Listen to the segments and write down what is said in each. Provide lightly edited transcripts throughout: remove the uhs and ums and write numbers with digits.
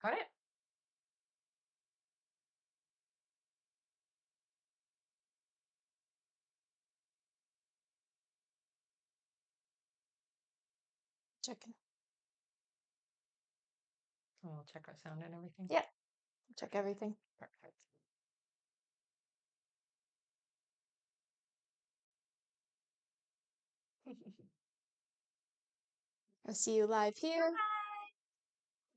Got it? Checking. We'll check our sound and everything. Yeah. Check everything. Perfect. I see you live here.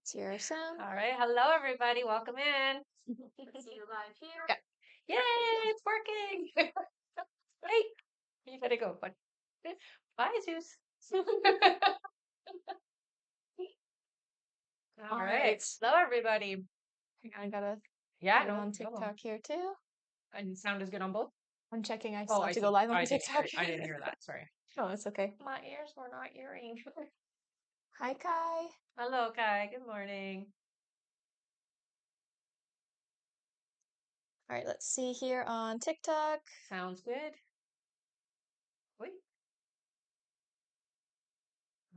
Let's hear our sound. All right. Hello, everybody. Welcome in. See you live here. Yeah. Yay, it's working. Hey, you gotta go. But bye, Zeus. All right. Hello, everybody. I gotta Yeah, put it no, on no. TikTok here too. And sound is good on both? I'm checking. I Oh, still I have to see. go live on I didn't TikTok. I didn't hear that. Sorry. Oh, it's okay. My ears were not hearing. Hi, Kai. Hello, Kai. Good morning. All right, let's see here on TikTok. Sounds good. Wait.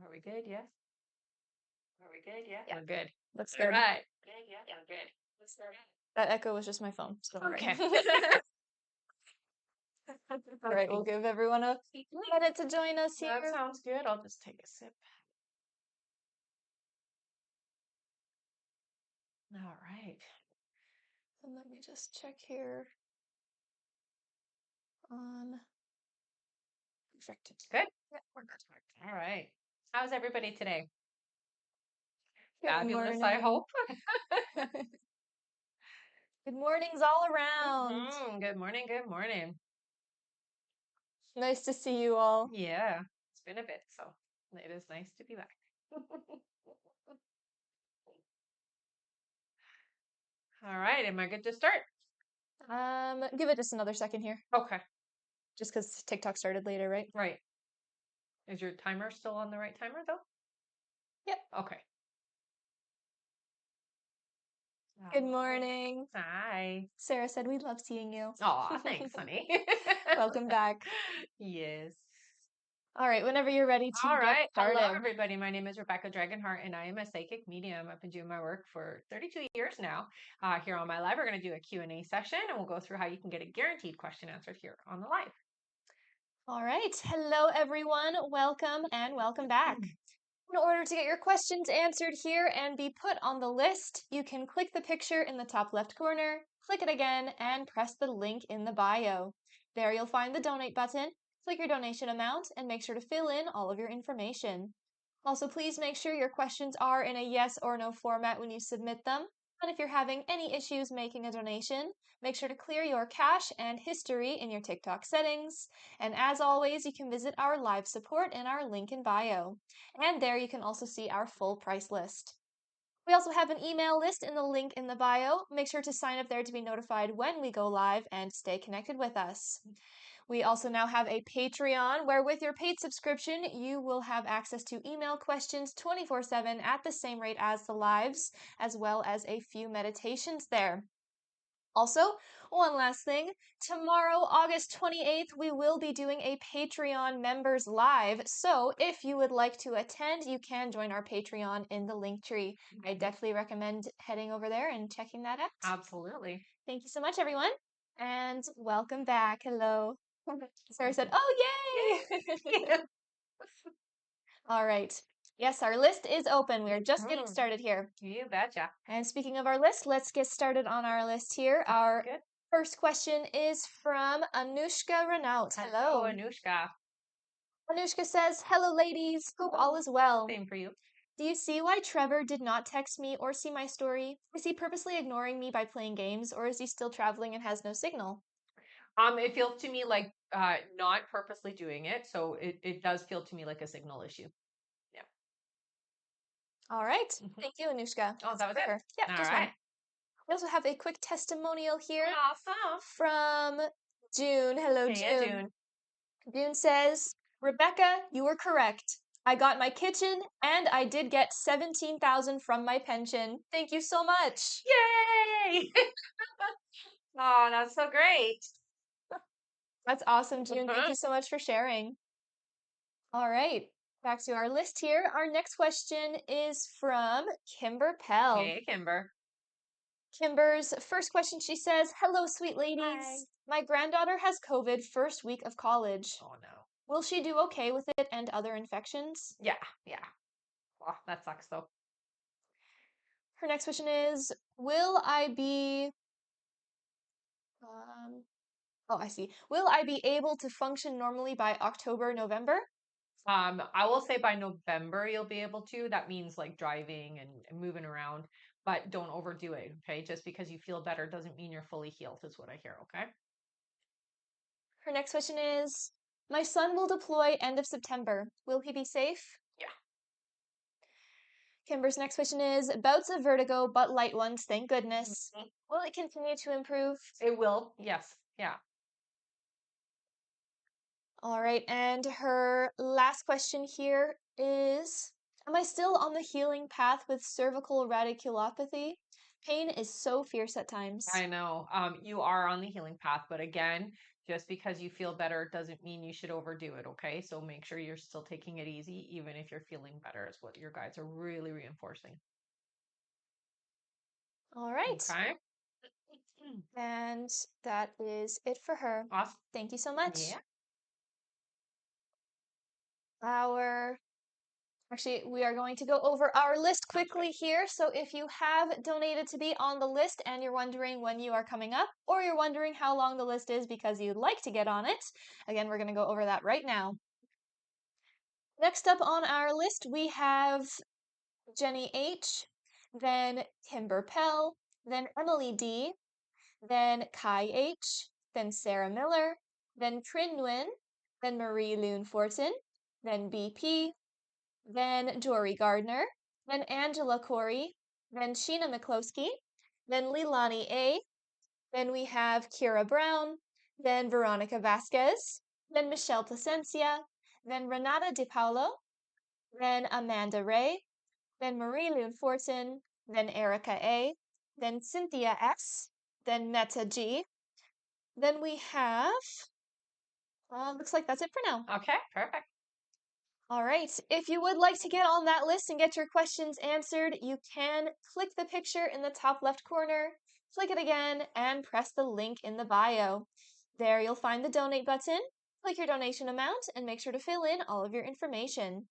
Are we good? Yes. Are we good? Yeah. We're good. Looks All good. right. Good. Yeah. Yeah. Good. Let's start. That echo was just my phone. So don't worry. Okay. All right, we'll give everyone a minute to join us here. That sounds good. I'll just take a sip. All right. And let me just check here on. Perfect. Good. Yeah, we're good. All right. How's everybody today? Good Fabulous, I morning. hope. Good mornings all around. Good morning. Good morning. Nice to see you all. Yeah, it's been a bit, so it is nice to be back. All right. Am I good to start? Give it just another second here, Okay. just because TikTok started later, right? Right. Is your timer still on the right timer, though? Yep. Okay. Good morning. Hi. Sarah said we love seeing you. Aw, thanks, honey. Welcome back. Yes. All right, whenever you're ready to All get right. Hello, started. everybody. My name is Rebecca Dragonheart, and I am a psychic medium. I've been doing my work for 32 years now. Here on my live, we're going to do a Q&A session, and we'll go through how you can get a guaranteed question answered here on the live. All right. Hello, everyone. Welcome and welcome back. In order to get your questions answered here and be put on the list, you can click the picture in the top left corner, click it again, and press the link in the bio. There you'll find the donate button. Click your donation amount and make sure to fill in all of your information. Also, please make sure your questions are in a yes or no format when you submit them. And if you're having any issues making a donation, make sure to clear your cache and history in your TikTok settings. And as always, you can visit our live support in our link in bio. And there you can also see our full price list. We also have an email list in the link in the bio. Make sure to sign up there to be notified when we go live and stay connected with us. We also now have a Patreon where with your paid subscription, you will have access to email questions 24/7 at the same rate as the lives, as well as a few meditations there. Also, one last thing, tomorrow, August 28th, we will be doing a Patreon members live. So if you would like to attend, you can join our Patreon in the linktree. I definitely recommend heading over there and checking that out. Absolutely. Thank you so much, everyone. And welcome back. Hello. Sarah said, oh, yay! All right. Yes, our list is open. We are just getting started here. You betcha. And speaking of our list, let's get started on our list here. Our first question is from Anushka Renault. Hello. Anushka. Anushka says, hello, ladies. Hope all is well. Same for you. Do you see why Trevor did not text me or see my story? Is he purposely ignoring me by playing games, or is he still traveling and has no signal? It feels to me like not purposely doing it, so it does feel to me like a signal issue. Yeah. All right. Thank you, Anushka. Oh, that was it? Yeah, All just right. one. We also have a quick testimonial here Awesome. from June. Hello, Hey, June. June. June says, Rebecca, you were correct. I got my kitchen and I did get 17,000 from my pension. Thank you so much. Yay! Oh, that's so great. That's awesome, June. Thank you so much for sharing. All right. Back to our list here. Our next question is from Kimber Pell. Hey, Kimber. Kimber's first question, she says, "Hello, sweet ladies. Hi. My granddaughter has COVID first week of college. Oh no. Will she do okay with it and other infections?" Yeah, yeah. Oh, that sucks though. Her next question is, will I be, um, oh, I see. Will I be able to function normally by October, November? I will say by November you'll be able to. That means like driving and moving around, but don't overdo it, okay? Just because you feel better doesn't mean you're fully healed, is what I hear, okay? Her next question is, my son will deploy end of September. Will he be safe? Yeah. Kimber's next question is, bouts of vertigo, but light ones, thank goodness. Mhm. Will it continue to improve? It will, yes. Yeah. All right, and her last question here is, am I still on the healing path with cervical radiculopathy? Pain is so fierce at times. I know. You are on the healing path, but again, just because you feel better doesn't mean you should overdo it, okay? So make sure you're still taking it easy, even if you're feeling better, is what your guides are really reinforcing. All right, Okay. and that is it for her. Awesome. Thank you so much. Yeah. Our Actually, we are going to go over our list quickly here. So if you have donated to be on the list and you're wondering when you are coming up, or you're wondering how long the list is because you'd like to get on it, again, we're going to go over that right now. Next up on our list, we have Jenny H, then Kimber Pell, then Emily D, then Kai H, then Sarah Miller, then Trin Nguyen, then Marie Loon Fortin, then BP, then Jory Gardner, then Angela Corey, then Sheena McCloskey, then Leilani A, then we have Kira Brown, then Veronica Vasquez, then Michelle Placencia, then Renata DiPaolo, then Amanda Ray, then Marie Loon Fortin, then Erica A, then Cynthia S, then Netta G. Then we have, looks like that's it for now. Okay, perfect. All right, if you would like to get on that list and get your questions answered, you can click the picture in the top left corner, click it again, and press the link in the bio. There you'll find the donate button, click your donation amount, and make sure to fill in all of your information.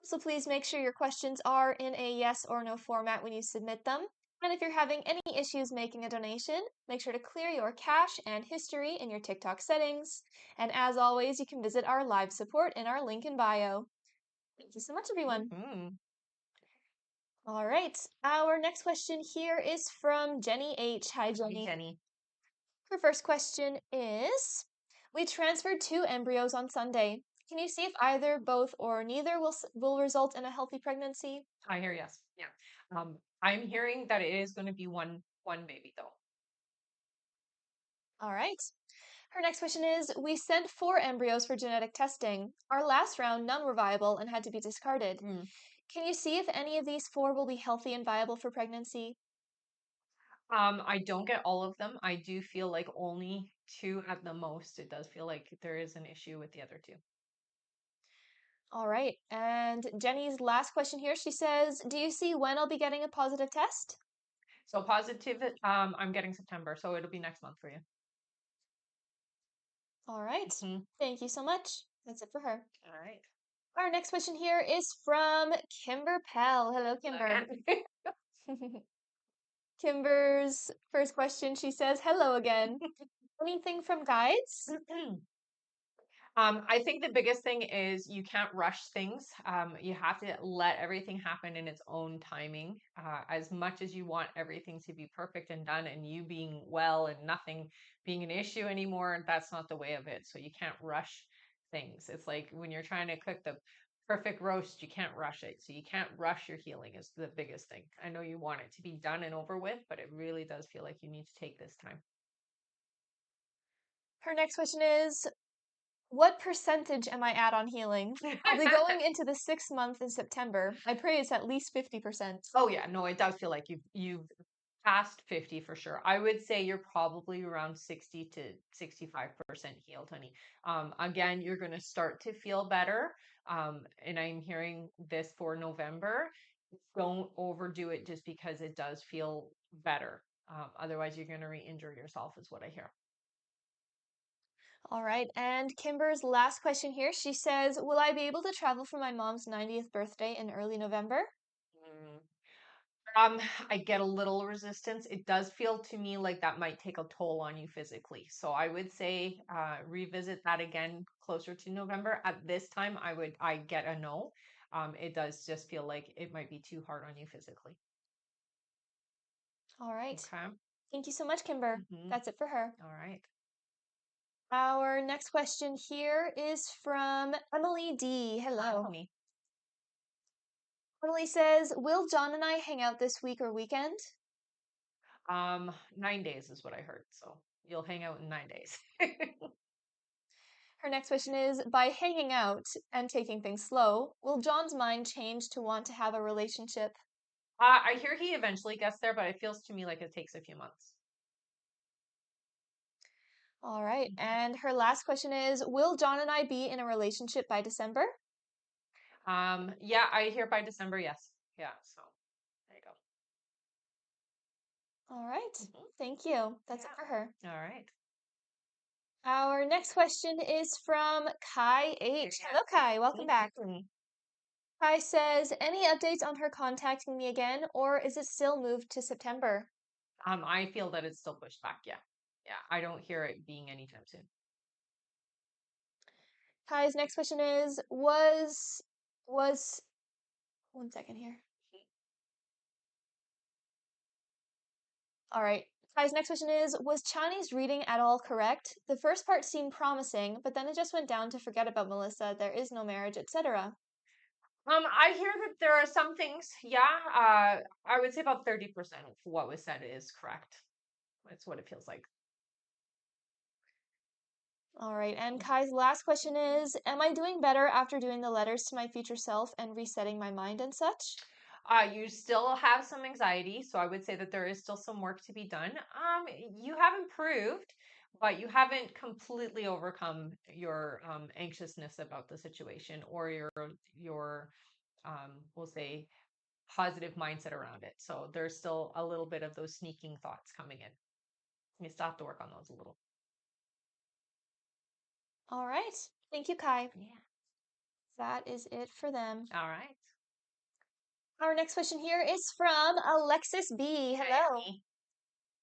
So please make sure your questions are in a yes or no format when you submit them. And if you're having any issues making a donation, make sure to clear your cache and history in your TikTok settings. And as always, you can visit our live support in our link in bio. Thank you so much, everyone. Mhm. All right, our next question here is from Jenny H. Hi, Hey, Jenny. Jenny. Her first question is, we transferred 2 embryos on Sunday. Can you see if either, both, or neither will result in a healthy pregnancy? I hear yes. Yeah. I'm hearing that it is going to be one baby though. All right. Her next question is, we sent 4 embryos for genetic testing. Our last round, none were viable and had to be discarded. Mm. Can you see if any of these 4 will be healthy and viable for pregnancy? I don't get all of them. I do feel like only 2 at the most. It does feel like there is an issue with the other 2. All right. And Jenny's last question here, she says, do you see when I'll be getting a positive test? So positive, I'm getting September, so it'll be next month for you. All right. Mhm. Thank you so much. That's it for her. All right. Our next question here is from Kimber Pell. Hello, Kimber. Kimber's first question, she says, hello again. Anything from guides? I think the biggest thing is you can't rush things. You have to let everything happen in its own timing. As much as you want everything to be perfect and done and you being well and nothing being an issue anymore, that's not the way of it. So you can't rush things. It's like when you're trying to cook the perfect roast, you can't rush it. So you can't rush your healing is the biggest thing. I know you want it to be done and over with, but it really does feel like you need to take this time. Her next question is, what percentage am I at on healing? I'll be going into the 6th month in September. I pray it's at least 50%. Oh yeah, no, it does feel like you've past 50 for sure. I would say you're probably around 60 to 65% healed, honey. Again, you're going to start to feel better, And I'm hearing this for November. Don't overdo it just because it does feel better. Otherwise, you're going to re-injure yourself, is what I hear. All right. And Kimber's last question here. She says, will I be able to travel for my mom's 90th birthday in early November? Mm. Um, I get a little resistance. It does feel to me like that might take a toll on you physically. So I would say revisit that again closer to November. At this time, I get a no. It does just feel like it might be too hard on you physically. All right. Okay. Thank you so much, Kimber. Hmm. That's it for her. All right. Our next question here is from Emily D. Hi, Hello. Tony. Emily says, will John and I hang out this week or weekend? 9 days is what I heard. So you'll hang out in 9 days. Her next question is, by hanging out and taking things slow, will John's mind change to want to have a relationship? I hear he eventually gets there, but it feels to me like it takes a few months. All right. Mhm. And her last question is, will John and I be in a relationship by December? Yeah, I hear by December, yes. Yeah, so there you go. All right. Mhm. Thank you. That's it Yeah. for her. All right. Our next question is from Kai H. Hello, Kai. Welcome back. Mhm. Kai says, any updates on her contacting me again, or is it still moved to September? I feel that it's still pushed back. Yeah. Yeah. I don't hear it being anytime soon. Kai's next question is, was, one second here. All right. Kai's next question is, was Chinese reading at all correct? The first part seemed promising, but then it just went down to forget about Melissa, there is no marriage, etc. I hear that there are some things, yeah, I would say about 30% of what was said is correct. That's what it feels like. All right. And Kai's last question is, am I doing better after doing the letters to my future self and resetting my mind and such? You still have some anxiety, so I would say that there is still some work to be done. You have improved, but you haven't completely overcome your anxiousness about the situation or your we'll say positive mindset around it. So there's still a little bit of those sneaking thoughts coming in. You still have to work on those a little. All right. Thank you, Kai. Yeah. That is it for them. All right. Our next question here is from Alexis B. Hey, Hello. honey.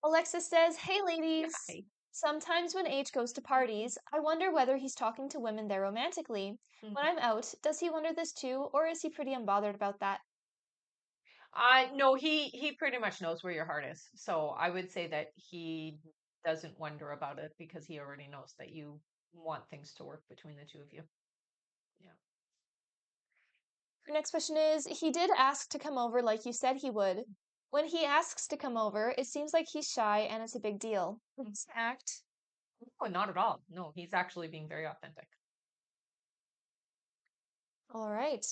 Alexis says, hey, Yeah. ladies. Hey. Sometimes when H goes to parties, I wonder whether he's talking to women there romantically. When Mhm. I'm out, does he wonder this too, or is he pretty unbothered about that? No, he pretty much knows where your heart is. So I would say that he doesn't wonder about it because he already knows that you want things to work between the two of you. Yeah. Her next question is, he did ask to come over like you said he would. When he asks to come over, it seems like he's shy and it's a big deal. Let's act. Oh, not at all. No, he's actually being very authentic. All right.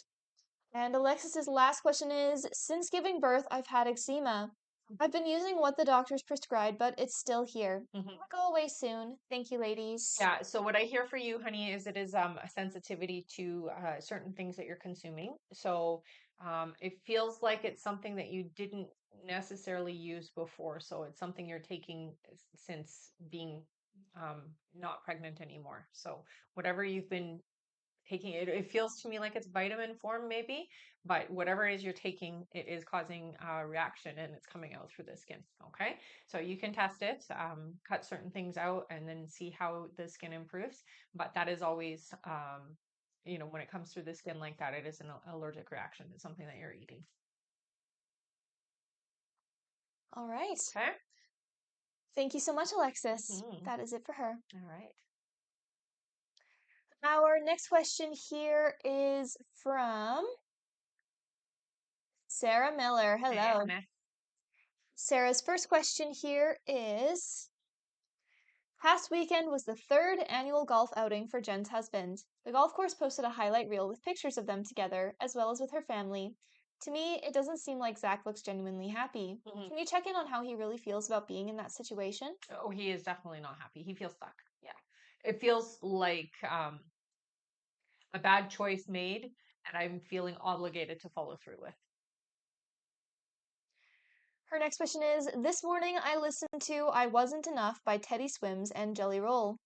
And Alexis's last question is, since giving birth, I've had eczema. I've been using what the doctors prescribed, but it's still here. Mhm. It'll go away soon. Thank you, ladies. Yeah, so what I hear for you, honey, is it is a sensitivity to certain things that you're consuming. So it feels like it's something that you didn't necessarily use before. So it's something you're taking since being not pregnant anymore. So whatever you've been taking, it feels to me like it's vitamin form, maybe, but whatever it is you're taking, it is causing a reaction and it's coming out through the skin. Okay. So you can test it, cut certain things out, and then see how the skin improves. But that is always, when it comes through the skin like that, it is an allergic reaction. It's something that you're eating. All right. Okay. Thank you so much, Alexis. Mhm. That is it for her. All right. Our next question here is from Sarah Miller. Hey, Hello. Hannah. Sarah's first question here is, past weekend was the third annual golf outing for Jen's husband. The golf course posted a highlight reel with pictures of them together, as well as with her family. To me, it doesn't seem like Zach looks genuinely happy. Mhm. Can you check in on how he really feels about being in that situation? Oh, he is definitely not happy. He feels stuck. Yeah. It feels like a bad choice made that I'm feeling obligated to follow through with. Her next question is, this morning I listened to I Wasn't Enough by Teddy Swims and Jelly Roll,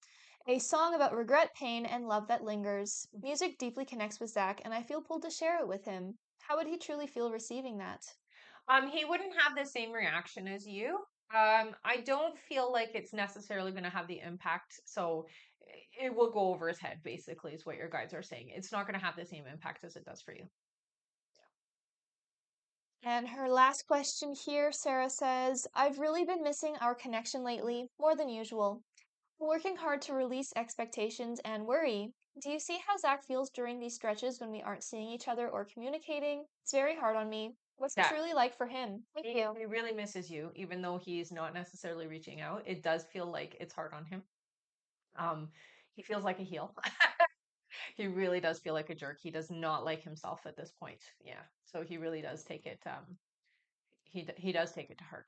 a song about regret, pain, and love that lingers. Music deeply connects with Zach, and I feel pulled to share it with him. How would he truly feel receiving that? He wouldn't have the same reaction as you. I don't feel like it's necessarily going to have the impact. So it will go over his head, basically, is what your guides are saying. It's not going to have the same impact as it does for you. And her last question here, Sarah says, I've really been missing our connection lately, more than usual. I'm working hard to release expectations and worry. Do you see how Zach feels during these stretches when we aren't seeing each other or communicating? It's very hard on me. What's it Yeah, truly like for him? Thank you. he really misses you, even though he's not necessarily reaching out. It does feel like it's hard on him. Um, he feels like a heel. He really does feel like a jerk. He does not like himself at this point. Yeah, so he really does take it. He does take it to heart.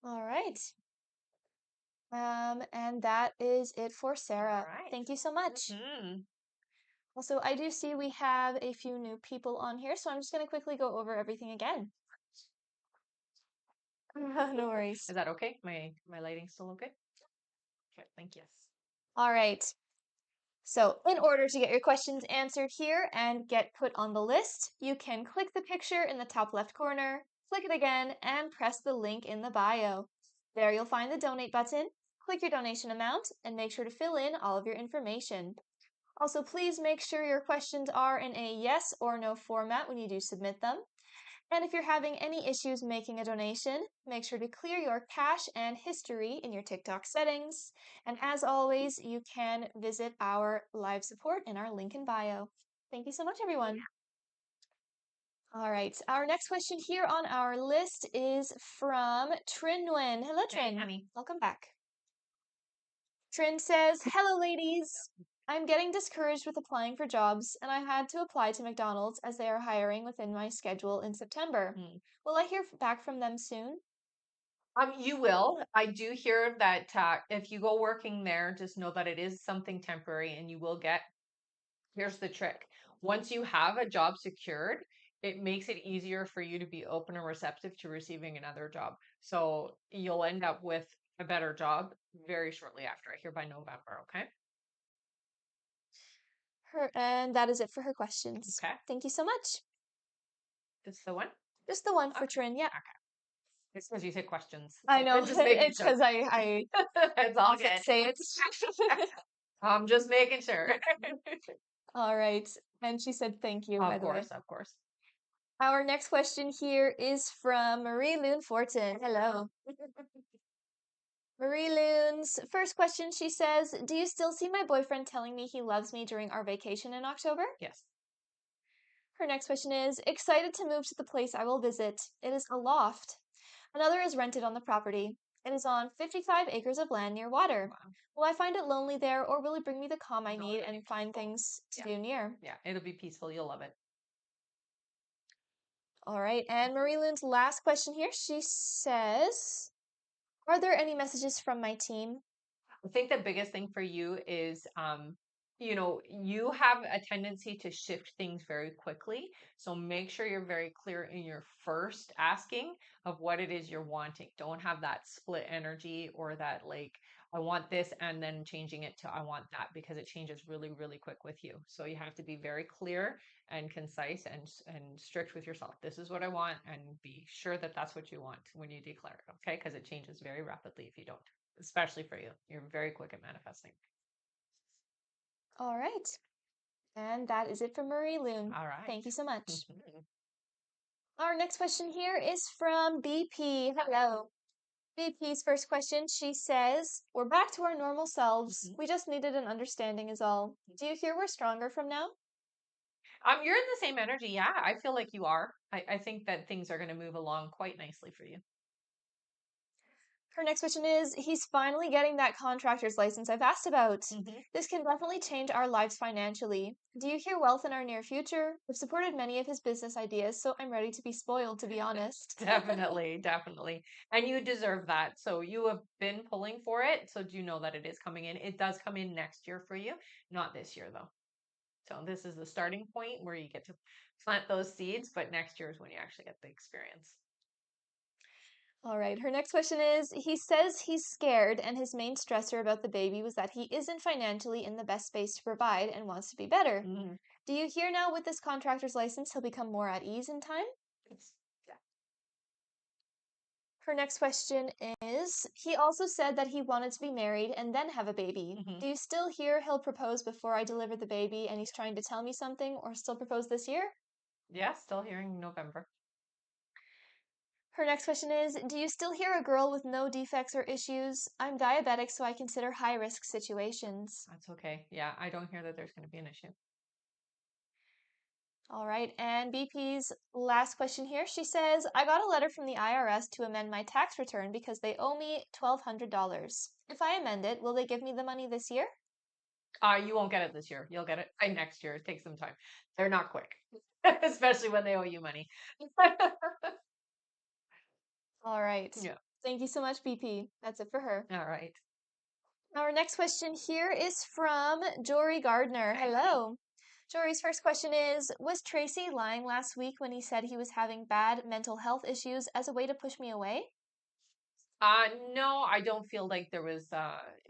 All right. And that is it for All Sarah. right. Thank you so much. Hmm. Also, I do see we have a few new people on here, so I'm just going to quickly go over everything again. No worries. Is that okay? My lighting's still okay? Okay, thank you. All right. So, in order to get your questions answered here and get put on the list, you can click the picture in the top left corner, click it again, and press the link in the bio. There you'll find the donate button. Click your donation amount and make sure to fill in all of your information. Also, please make sure your questions are in a yes or no format when you do submit them. And if you're having any issues making a donation, make sure to clear your cache and history in your TikTok settings. And as always, you can visit our live support in our link in bio. Thank you so much, everyone. All right, our next question here on our list is from Trin Nguyen. Hello, Hey, Trin. honey. Welcome back. Trin says, hello, ladies. I'm getting discouraged with applying for jobs, and I had to apply to McDonald's as they are hiring within my schedule in September. Hmm. Will I hear back from them soon? You will. I do hear that if you go working there, just know that it is something temporary and you will get. Here's the trick. Once you have a job secured, it makes it easier for you to be open and receptive to receiving another job. So you'll end up with a better job very shortly after. I hear by November. Okay. And that is it for her questions. Okay. Thank you so much. This is the one. Just the one for Okay. Trin. Yeah, Okay. It's because you say questions. I So know. just making It's sure. because I It's all often good. say it. I'm just making sure. All right. And she said thank you, by Of the way. course, of course. Our next question here is from Marie Loon Fortin. Hello. Marie Loon's first question, she says, do you still see my boyfriend telling me he loves me during our vacation in October? Yes. Her next question is, excited to move to the place I will visit. It is a loft. Another is rented on the property. It is on 55 acres of land near water. Wow. Will I find it lonely there, or will it bring me the calm I No, need it'll be and find peaceful. things to Yeah. do near? Yeah. It'll be peaceful. You'll love it. All right, and Marie Lynn's last question here, she says, are there any messages from my team? I think the biggest thing for you is, you have a tendency to shift things very quickly. So make sure you're very clear in your first asking of what it is you're wanting. Don't have that split energy or that like, I want this and then changing it to I want that because it changes really, really quick with you. So you have to be very clear and concise and strict with yourself. This is what I want and be sure that that's what you want when you declare it. Okay. Because it changes very rapidly if you don't, especially for you. You're very quick at manifesting. All right, and that is it for Marie Loon. All right. Thank you so much. Our next question here is from BP. Hello. BP's first question, she says, we're back to our normal selves. Mhm. We just needed an understanding is all. Do you hear we're stronger from now? You're in the same energy. Yeah, I feel like you are. I think that things are going to move along quite nicely for you. Her next question is, he's finally getting that contractor's license I've asked about. Hmm. This can definitely change our lives financially. Do you hear wealth in our near future? I've supported many of his business ideas, so I'm ready to be spoiled, to be honest. Definitely, definitely. And you deserve that. So you have been pulling for it. So do you know that it is coming in? It does come in next year for you, not this year though. So this is the starting point where you get to plant those seeds, but next year is when you actually get the experience. All right, her next question is, he says he's scared and his main stressor about the baby was that he isn't financially in the best space to provide and wants to be better. Mhm. Do you hear now with this contractor's license he'll become more at ease in time? It's, yeah. Her next question is, he also said that he wanted to be married and then have a baby. Mhm. Do you still hear he'll propose before I deliver the baby and he's trying to tell me something or still propose this year? Yeah, still hearing November. Her next question is, do you still hear a girl with no defects or issues? I'm diabetic, so I consider high risk situations. That's okay. Yeah, I don't hear that there's going to be an issue. All right, and BP's last question here. She says, I got a letter from the IRS to amend my tax return because they owe me $1,200. If I amend it, will they give me the money this year? You won't get it this year. You'll get it by next year. It takes some time. They're not quick, especially when they owe you money. All right. Yeah. Thank you so much, BP. That's it for her. All right. Our next question here is from Jory Gardner. Hi, honey. Hello. Jory's first question is, was Tracy lying last week when he said he was having bad mental health issues as a way to push me away? No, I don't feel like there was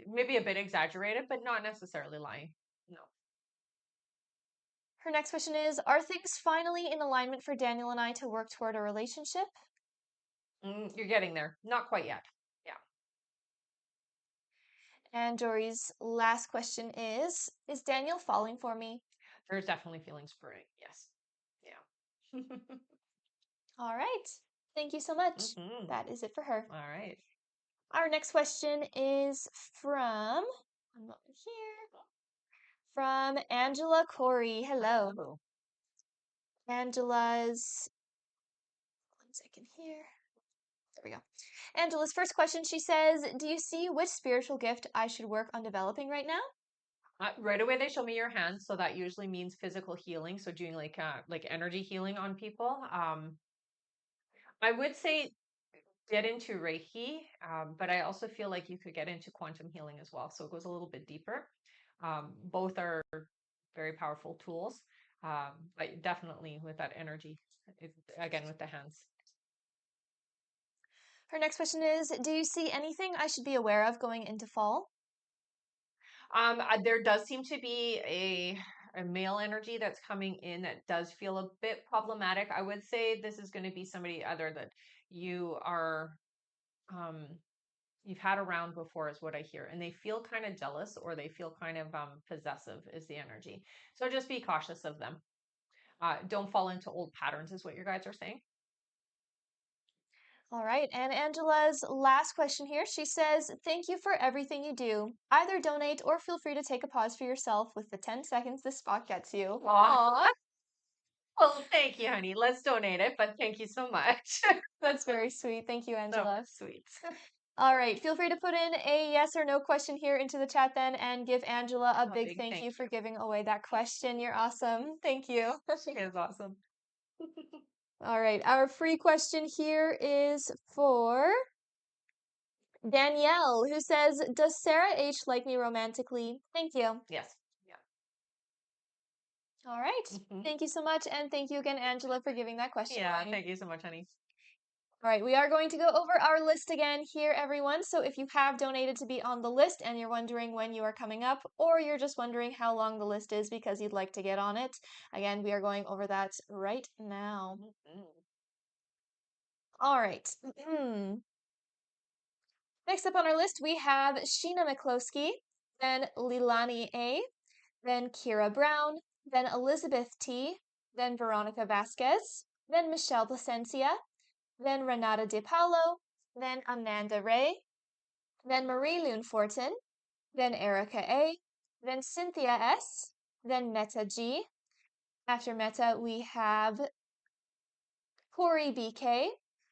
maybe a bit exaggerated, but not necessarily lying. No. Her next question is, are things finally in alignment for Daniel and I to work toward a relationship? You're getting there. Not quite yet. Yeah. And Jory's last question is Daniel falling for me? There's definitely feelings brewing. Yes. Yeah. All right. Thank you so much. Hmm. That is it for her. All right. Our next question is from, one moment here, from Angela Corey. Hello. Hello. Angela's, one second here. There we go. Angela's first question, she says, do you see which spiritual gift I should work on developing right now? Right away, they show me your hands, so that usually means physical healing. So doing like energy healing on people. I would say get into Reiki, but I also feel like you could get into quantum healing as well. So it goes a little bit deeper. Both are very powerful tools, but definitely with that energy, again with the hands. Her next question is, do you see anything I should be aware of going into fall? There does seem to be a male energy that's coming in that does feel a bit problematic. I would say this is going to be somebody other that you are um you've had around before is what I hear. And they feel kind of jealous or they feel kind of possessive is the energy. So just be cautious of them. Don't fall into old patterns is what your guides are saying. All right, and Angela's last question here. She says, thank you for everything you do. Either donate or feel free to take a pause for yourself with the 10 seconds this spot gets you. Aw. Aw, Well, thank you, honey. Let's donate it, but thank you so much. that's very sweet. Thank you, So Angela. sweet. All right, feel free to put in a yes or no question here into the chat then and give Angela a A big big thank thank you for you. giving away that question. You're awesome. Thank you. She is awesome. All right, our free question here is for Danielle, who says, does Sarah H like me romantically? Thank you. Yes. Yeah. All right. Hmm. Thank you so much. And thank you again, Angela, for giving that question Yeah. away. Thank you so much, honey. All right, we are going to go over our list again here, everyone. So if you have donated to be on the list and you're wondering when you are coming up, or you're just wondering how long the list is because you'd like to get on it, again, we are going over that right now. Mhm. All right. Next up on our list, we have Sheena McCloskey, then Lilani A., then Kira Brown, then Elizabeth T., then Veronica Vasquez, then Michelle Placencia, then Renata De Paulo, then Amanda Ray, then Marie Lune Fortin, then Erica A., then Cynthia S., then Meta G. After Meta, we have Corey BK,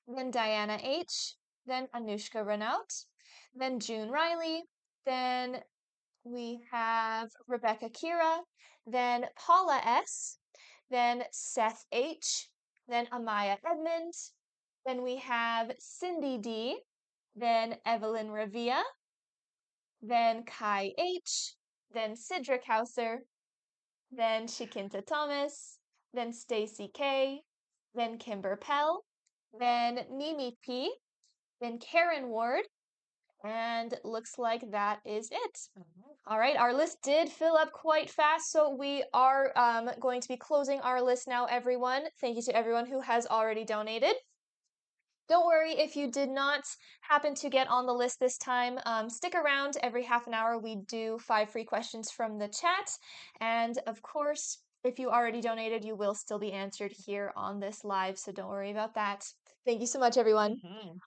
then Diana H., then Anushka Renaut, then June Riley, then we have Rebecca Kira, then Paula S, then Seth H, then Amaya Edmond, then we have Cindy D, then Evelyn Revia, then Kai H, then Sidra Kauser, then Shikinta Thomas, then Stacy K, then Kimber Pell, then Mimi P, then Karen Ward, and looks like that is it. All right, our list did fill up quite fast, so we are going to be closing our list now, everyone. Thank you to everyone who has already donated. Don't worry if you did not happen to get on the list this time. Stick around every half an hour. We do 5 free questions from the chat. And of course, if you already donated, you will still be answered here on this live. So don't worry about that. Thank you so much, everyone.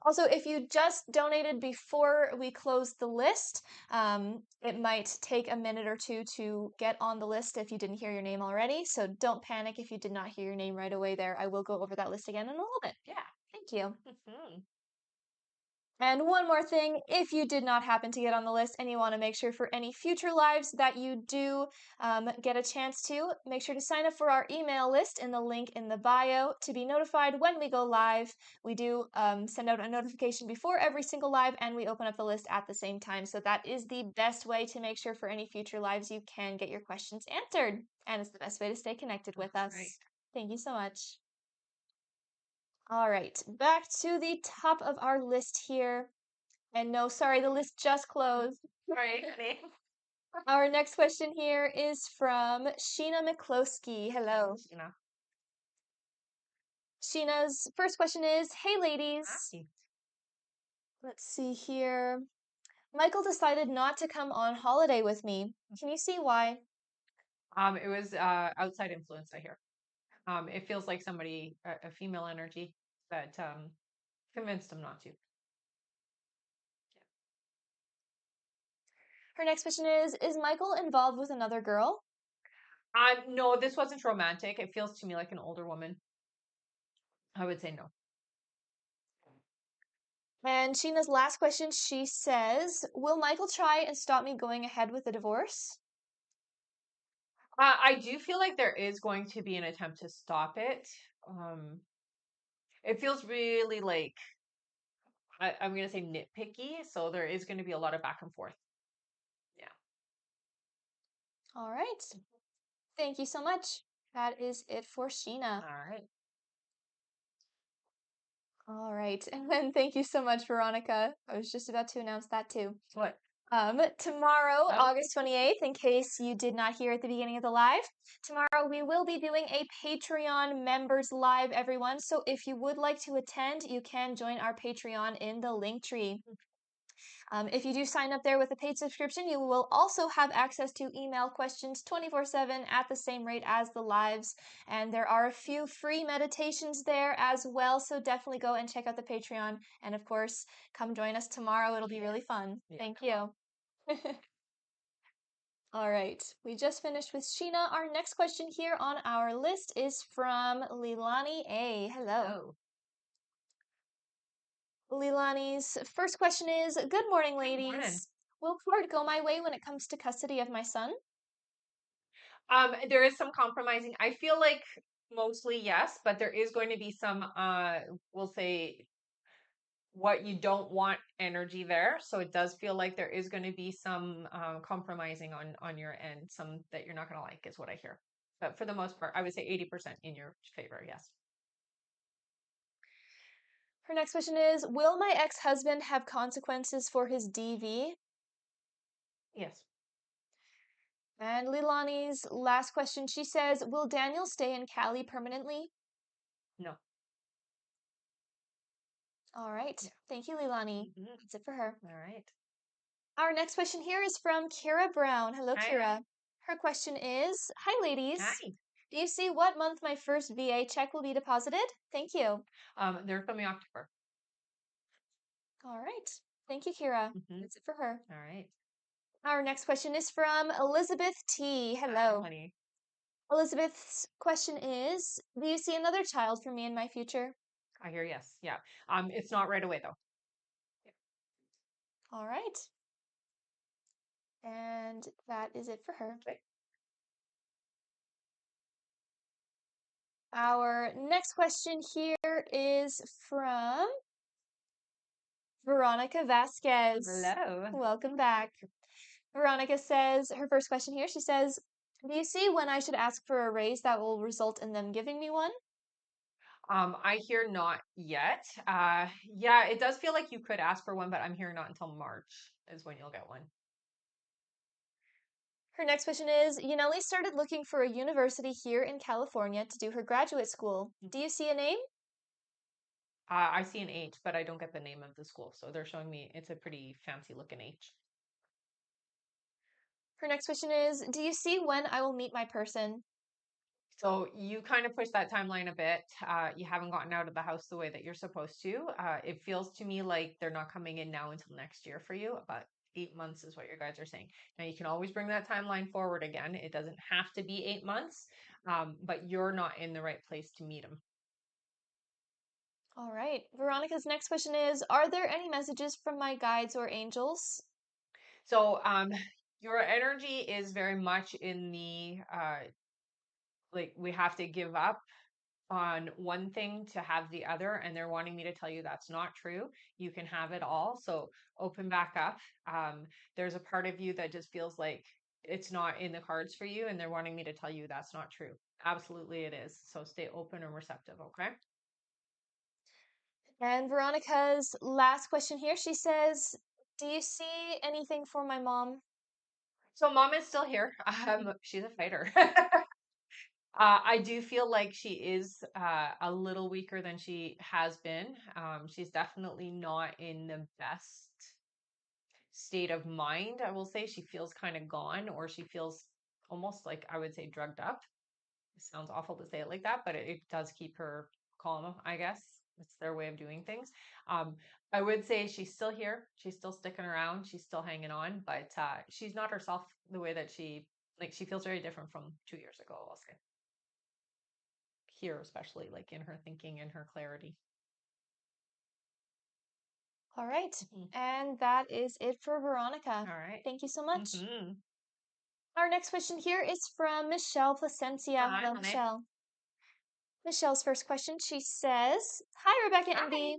Also, if you just donated before we close the list, it might take a minute or two to get on the list if you didn't hear your name already. So don't panic if you did not hear your name right away there. I will go over that list again in a little bit. Yeah. Thank you. And one more thing, if you did not happen to get on the list and you want to make sure for any future lives that you do get a chance to, make sure to sign up for our email list in the link in the bio to be notified when we go live. We do send out a notification before every single live, and we open up the list at the same time. So that is the best way to make sure for any future lives you can get your questions answered. And it's the best way to stay connected with us. Right. Thank you so much. All right, back to the top of our list here. And no, sorry, the list just closed. Right, honey. Our next question here is from Sheena McCloskey. Hello. Sheena. Sheena's first question is, hey ladies. Hi. Let's see here. Michael decided not to come on holiday with me. Can you see why? It was outside influence, I hear. It feels like somebody, a female energy, that convinced him not to. Her next question is Michael involved with another girl? No, this wasn't romantic. It feels to me like an older woman. I would say no. And Sheena's last question, she says, will Michael try and stop me going ahead with the divorce? I do feel like there is going to be an attempt to stop it. It feels really like I'm going to say nitpicky, so there is going to be a lot of back and forth. Yeah. All right. Thank you so much. That is it for Sheena. All right. All right. And then thank you so much, Veronica. I was just about to announce that too. What? Tomorrow, Oh. August 28th, in case you did not hear at the beginning of the live, tomorrow we will be doing a Patreon members live, everyone. So if you would like to attend, you can join our Patreon in the linktree. If you do sign up there with a paid subscription, you will also have access to email questions 24/7 at the same rate as the lives. And there are a few free meditations there as well. So definitely go and check out the Patreon. And of course, come join us tomorrow. It'll be really fun. Yeah. Thank you. All right, we just finished with Sheena. Our next question here on our list is from Lilani A. Hello. Lilani's first question is, good morning, ladies. Good morning. Will court go my way when it comes to custody of my son? There is some compromising. I feel like mostly yes, but there is going to be some, we'll say, what you don't want energy there. So it does feel like there is going to be some compromising on your end, some that you're not going to like, is what I hear. But for the most part, I would say 80% in your favor. Yes. Her next question is, will my ex-husband have consequences for his DV? Yes. And Lilani's last question, she says, will Daniel stay in Cali permanently? No. All right. Yeah. Thank you, Lilani. Mhm. That's it for her. All right. Our next question here is from Kira Brown. Hello, Hi. Kira. Her question is, hi, ladies. Hi. Do you see what month my first VA check will be deposited? Thank you. They're coming October. All right. Thank you, Kira. Mhm. That's it for her. All right. Our next question is from Elizabeth T. Hi, Hello. honey. Elizabeth's question is, do you see another child for me in my future? I hear yes. Yeah. It's not right away though. All right. And that is it for her. Okay. Our next question here is from Veronica Vasquez. Hello. Welcome back. Veronica says, her first question here, she says, do you see when I should ask for a raise that will result in them giving me one? I hear not yet. Yeah, it does feel like you could ask for one, but I'm hearing not until March is when you'll get one. Her next question is, Yaneli started looking for a university here in California to do her graduate school. Do you see a name? I see an H, but I don't get the name of the school. So they're showing me it's a pretty fancy looking H. Her next question is, do you see when I will meet my person? So you kind of push that timeline a bit. You haven't gotten out of the house the way that you're supposed to. It feels to me like they're not coming in now until next year for you. About 8 months is what your guys are saying. Now you can always bring that timeline forward again. It doesn't have to be 8 months, but you're not in the right place to meet them. All right. Veronica's next question is, are there any messages from my guides or angels? So your energy is very much in the like we have to give up on one thing to have the other, and they're wanting me to tell you that's not true. You can have it all. So open back up. There's a part of you that just feels like it's not in the cards for you, and they're wanting me to tell you that's not true. Absolutely, it is. So stay open and receptive. Okay. And Veronica's last question here, she says, do you see anything for my mom? So mom is still here. She's a fighter. I do feel like she is a little weaker than she has been. She's definitely not in the best state of mind. I will say she feels kind of gone, or she feels almost like I would say drugged up. It sounds awful to say it like that, but it does keep her calm, I guess. It's their way of doing things. Um, I would say she's still here. She's still sticking around. She's still hanging on, but she's not herself the way that she feels very different from 2 years ago, I'll say. Here, especially like in her thinking and her clarity. All right. Mhm. And that is it for Veronica. All right. Thank you so much. Mm-hmm. Our next question here is from Michelle Placencia. Hi, Hello, honey. Michelle. Michelle's first question, she says, hi, Rebecca and Hi. Bee.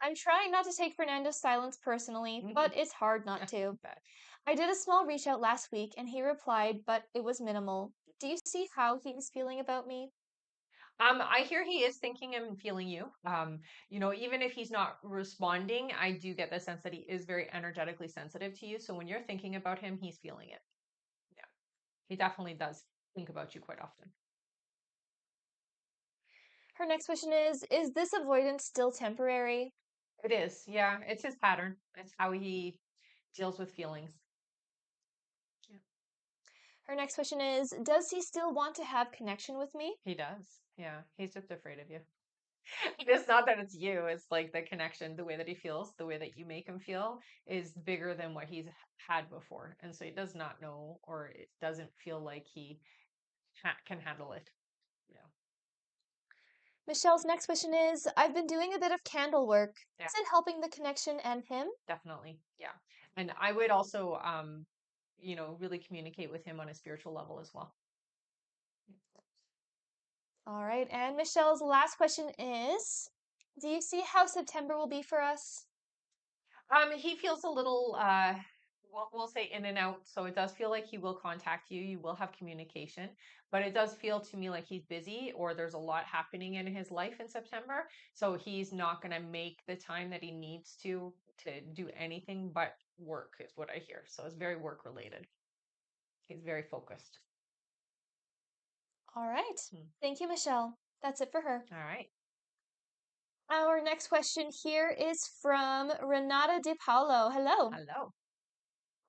I'm trying not to take Fernando's silence personally, but it's hard not to. Bet. I did a small reach out last week and he replied, but it was minimal. Do you see how he is feeling about me? I hear he is thinking and feeling you. Even if he's not responding, I do get the sense that he is very energetically sensitive to you. So when you're thinking about him, he's feeling it. Yeah, he definitely does think about you quite often. Her next question is this avoidance still temporary? It is. Yeah, it's his pattern. It's how he deals with feelings. Yeah, Her next question is, does he still want to have connection with me? he does. Yeah, he's just afraid of you. It's not that it's you, it's like the connection, the way that he feels, the way that you make him feel is bigger than what he's had before. And so he does not know, or it doesn't feel like he can handle it. Yeah. Michelle's next question is, I've been doing a bit of candle work. Yeah, Is it helping the connection and him? definitely. Yeah. And I would also, really communicate with him on a spiritual level as well. All right. And Michelle's last question is, do you see how September will be for us? He feels a little, we'll say in and out. So it does feel like he will contact you. You will have communication, but it does feel to me like he's busy or there's a lot happening in his life in September. So he's not going to make the time that he needs to do anything but work, is what I hear. So it's very work related. He's very focused. All right. Hmm. Thank you, Michelle. That's it for her. All right. Our next question here is from Renata Di Paolo. Hello. Hello.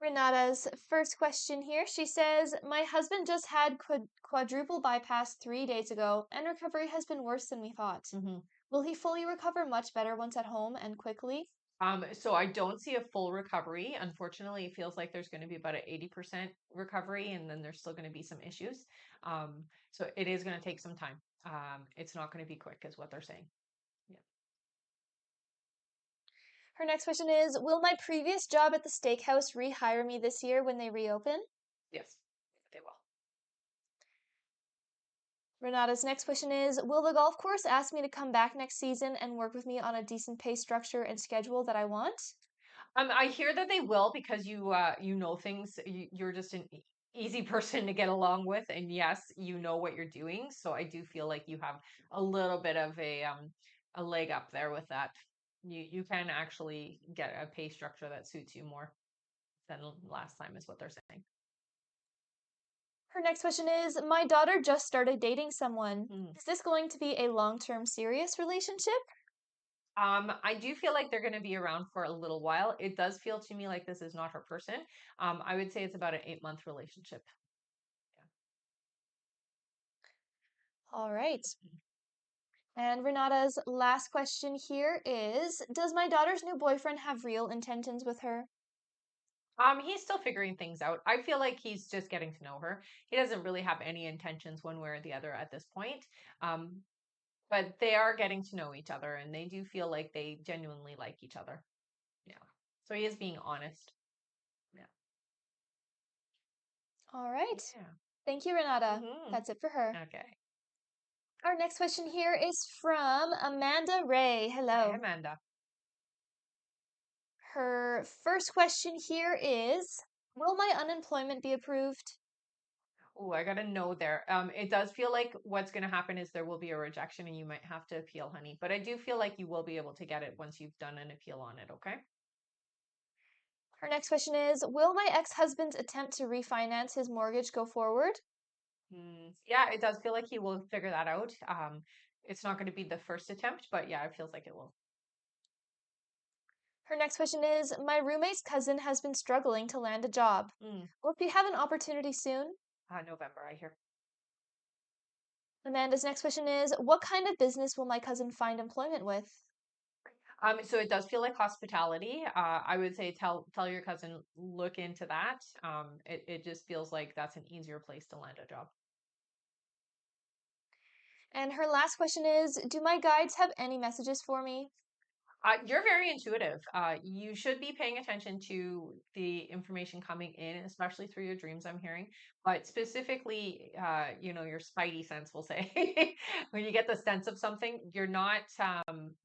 Renata's first question here. She says, my husband just had quadruple bypass 3 days ago, and recovery has been worse than we thought. Mhm. Will he fully recover much better once at home and quickly? So I don't see a full recovery. Unfortunately, it feels like there's going to be about an 80% recovery, and then there's still going to be some issues. So it is going to take some time. It's not going to be quick, is what they're saying. Yeah. Her next question is, will my previous job at the steakhouse rehire me this year when they reopen? Yes, they will. Renata's next question is, will the golf course ask me to come back next season and work with me on a decent pay structure and schedule that I want? I hear that they will because you know things. You're just an easy person to get along with, and yes, you know what you're doing. So I do feel like you have a little bit of a leg up there with that. You can actually get a pay structure that suits you more than last time, is what they're saying. Her next question is, my daughter just started dating someone. Mm. Is this going to be a long-term serious relationship? I do feel like they're going to be around for a little while. It does feel to me like this is not her person. I would say it's about an 8-month relationship. All right. And Renata's last question here is, does my daughter's new boyfriend have real intentions with her? He's still figuring things out. I feel like he's just getting to know her. He doesn't really have any intentions one way or the other at this point. Um, but they are getting to know each other and they do feel like they genuinely like each other. Yeah. So he is being honest. Yeah. All right. Yeah. Thank you, Renata. Mm-hmm. That's it for her. Okay. Our next question here is from Amanda Ray. Hi, Hello. Amanda. Her first question here is, will my unemployment be approved? Oh, I got a no there. It does feel like what's going to happen is there will be a rejection and you might have to appeal, honey. But I do feel like you will be able to get it once you've done an appeal on it, okay? Her next question is, will my ex-husband's attempt to refinance his mortgage go forward? Yeah, it does feel like he will figure that out. It's not going to be the first attempt, but yeah, it feels like it will. Her next question is, my roommate's cousin has been struggling to land a job. Mm, Will he have an opportunity soon? November, I hear. Amanda's next question is, what kind of business will my cousin find employment with? So it does feel like hospitality. I would say tell your cousin look into that. It just feels like that's an easier place to land a job. And her last question is, do my guides have any messages for me? You're very intuitive. You should be paying attention to the information coming in, especially through your dreams, I'm hearing. But specifically, your spidey sense will say when you get the sense of something, you're not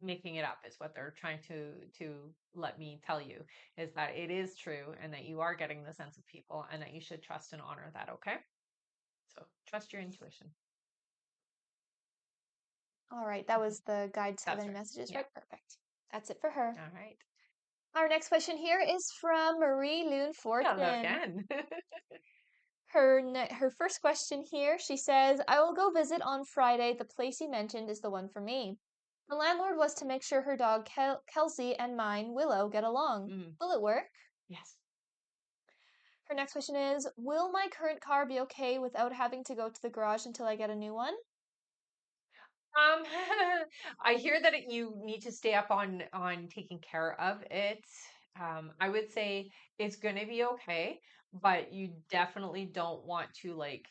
making it up, is what they're trying to let me tell you, is that it is true and that you are getting the sense of people and that you should trust and honor that, okay? So trust your intuition. All right, that Mhm. was the guides have That's any right. messages, Yeah. right? Perfect. That's it for her. All right. Our next question here is from Marie Loon Hello Fortune. again. Her first question here, she says, I will go visit on Friday. The place you mentioned is the one for me. The landlord was to make sure her dog Kelsey and mine, Willow, get along. Mm, Will it work? yes. Her next question is, will my current car be okay without having to go to the garage until I get a new one? Um, I hear that you need to stay up on taking care of it. I would say it's going to be okay, but you definitely don't want to like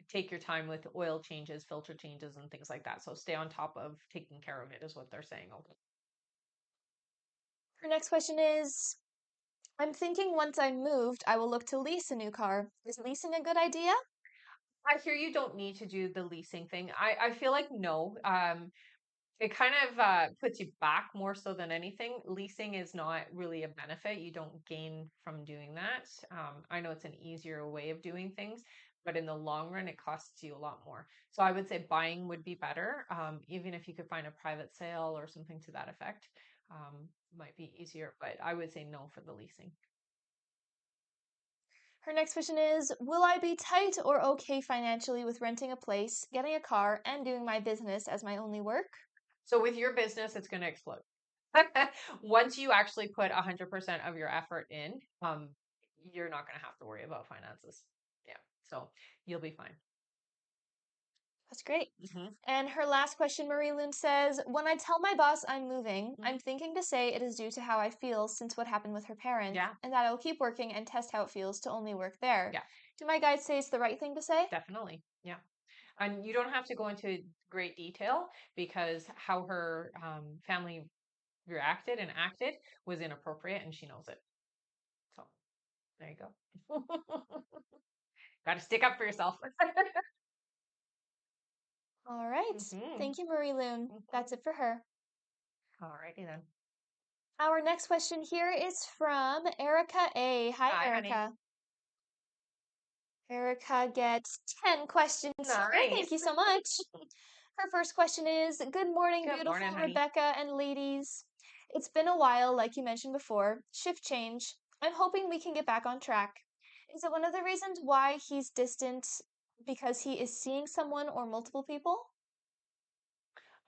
take your time with oil changes, filter changes, and things like that. So stay on top of taking care of it, is what they're saying. Okay. Her next question is, I'm thinking once I'm moved, I will look to lease a new car. Is leasing a good idea? I hear you don't need to do the leasing thing. I feel like no. It kind of puts you back more so than anything. Leasing is not really a benefit. You don't gain from doing that. I know it's an easier way of doing things, but in the long run, it costs you a lot more. So I would say buying would be better, even if you could find a private sale or something to that effect. Might be easier, but I would say no for the leasing. Her next question is, will I be tight or okay financially with renting a place, getting a car, and doing my business as my only work? So with your business, it's going to explode. Once you actually put 100% of your effort in, you're not going to have to worry about finances. Yeah. So you'll be fine. That's great. Hmm. And her last question, Marie Loon says, when I tell my boss I'm moving, Hmm. I'm thinking to say it is due to how I feel since what happened with her parents, Yeah. and that I will keep working and test how it feels to only work there. Yeah. Do my guides say it's the right thing to say? Definitely. Yeah. And you don't have to go into great detail because how her family reacted and acted was inappropriate, and she knows it. So there you go. Got to stick up for yourself. All right. Mm-hmm. Thank you, Marie Loon. That's it for her. Alrighty then. Our next question here is from Erica A. Hi, Hi, honey. Erica. Erica gets 10 questions here. Thank Nice. you so much. Her first question is, good morning, Good morning, beautiful honey. Rebecca and ladies. It's been a while, like you mentioned before. Shift change. I'm hoping we can get back on track. Is it one of the reasons why he's distant because he is seeing someone or multiple people?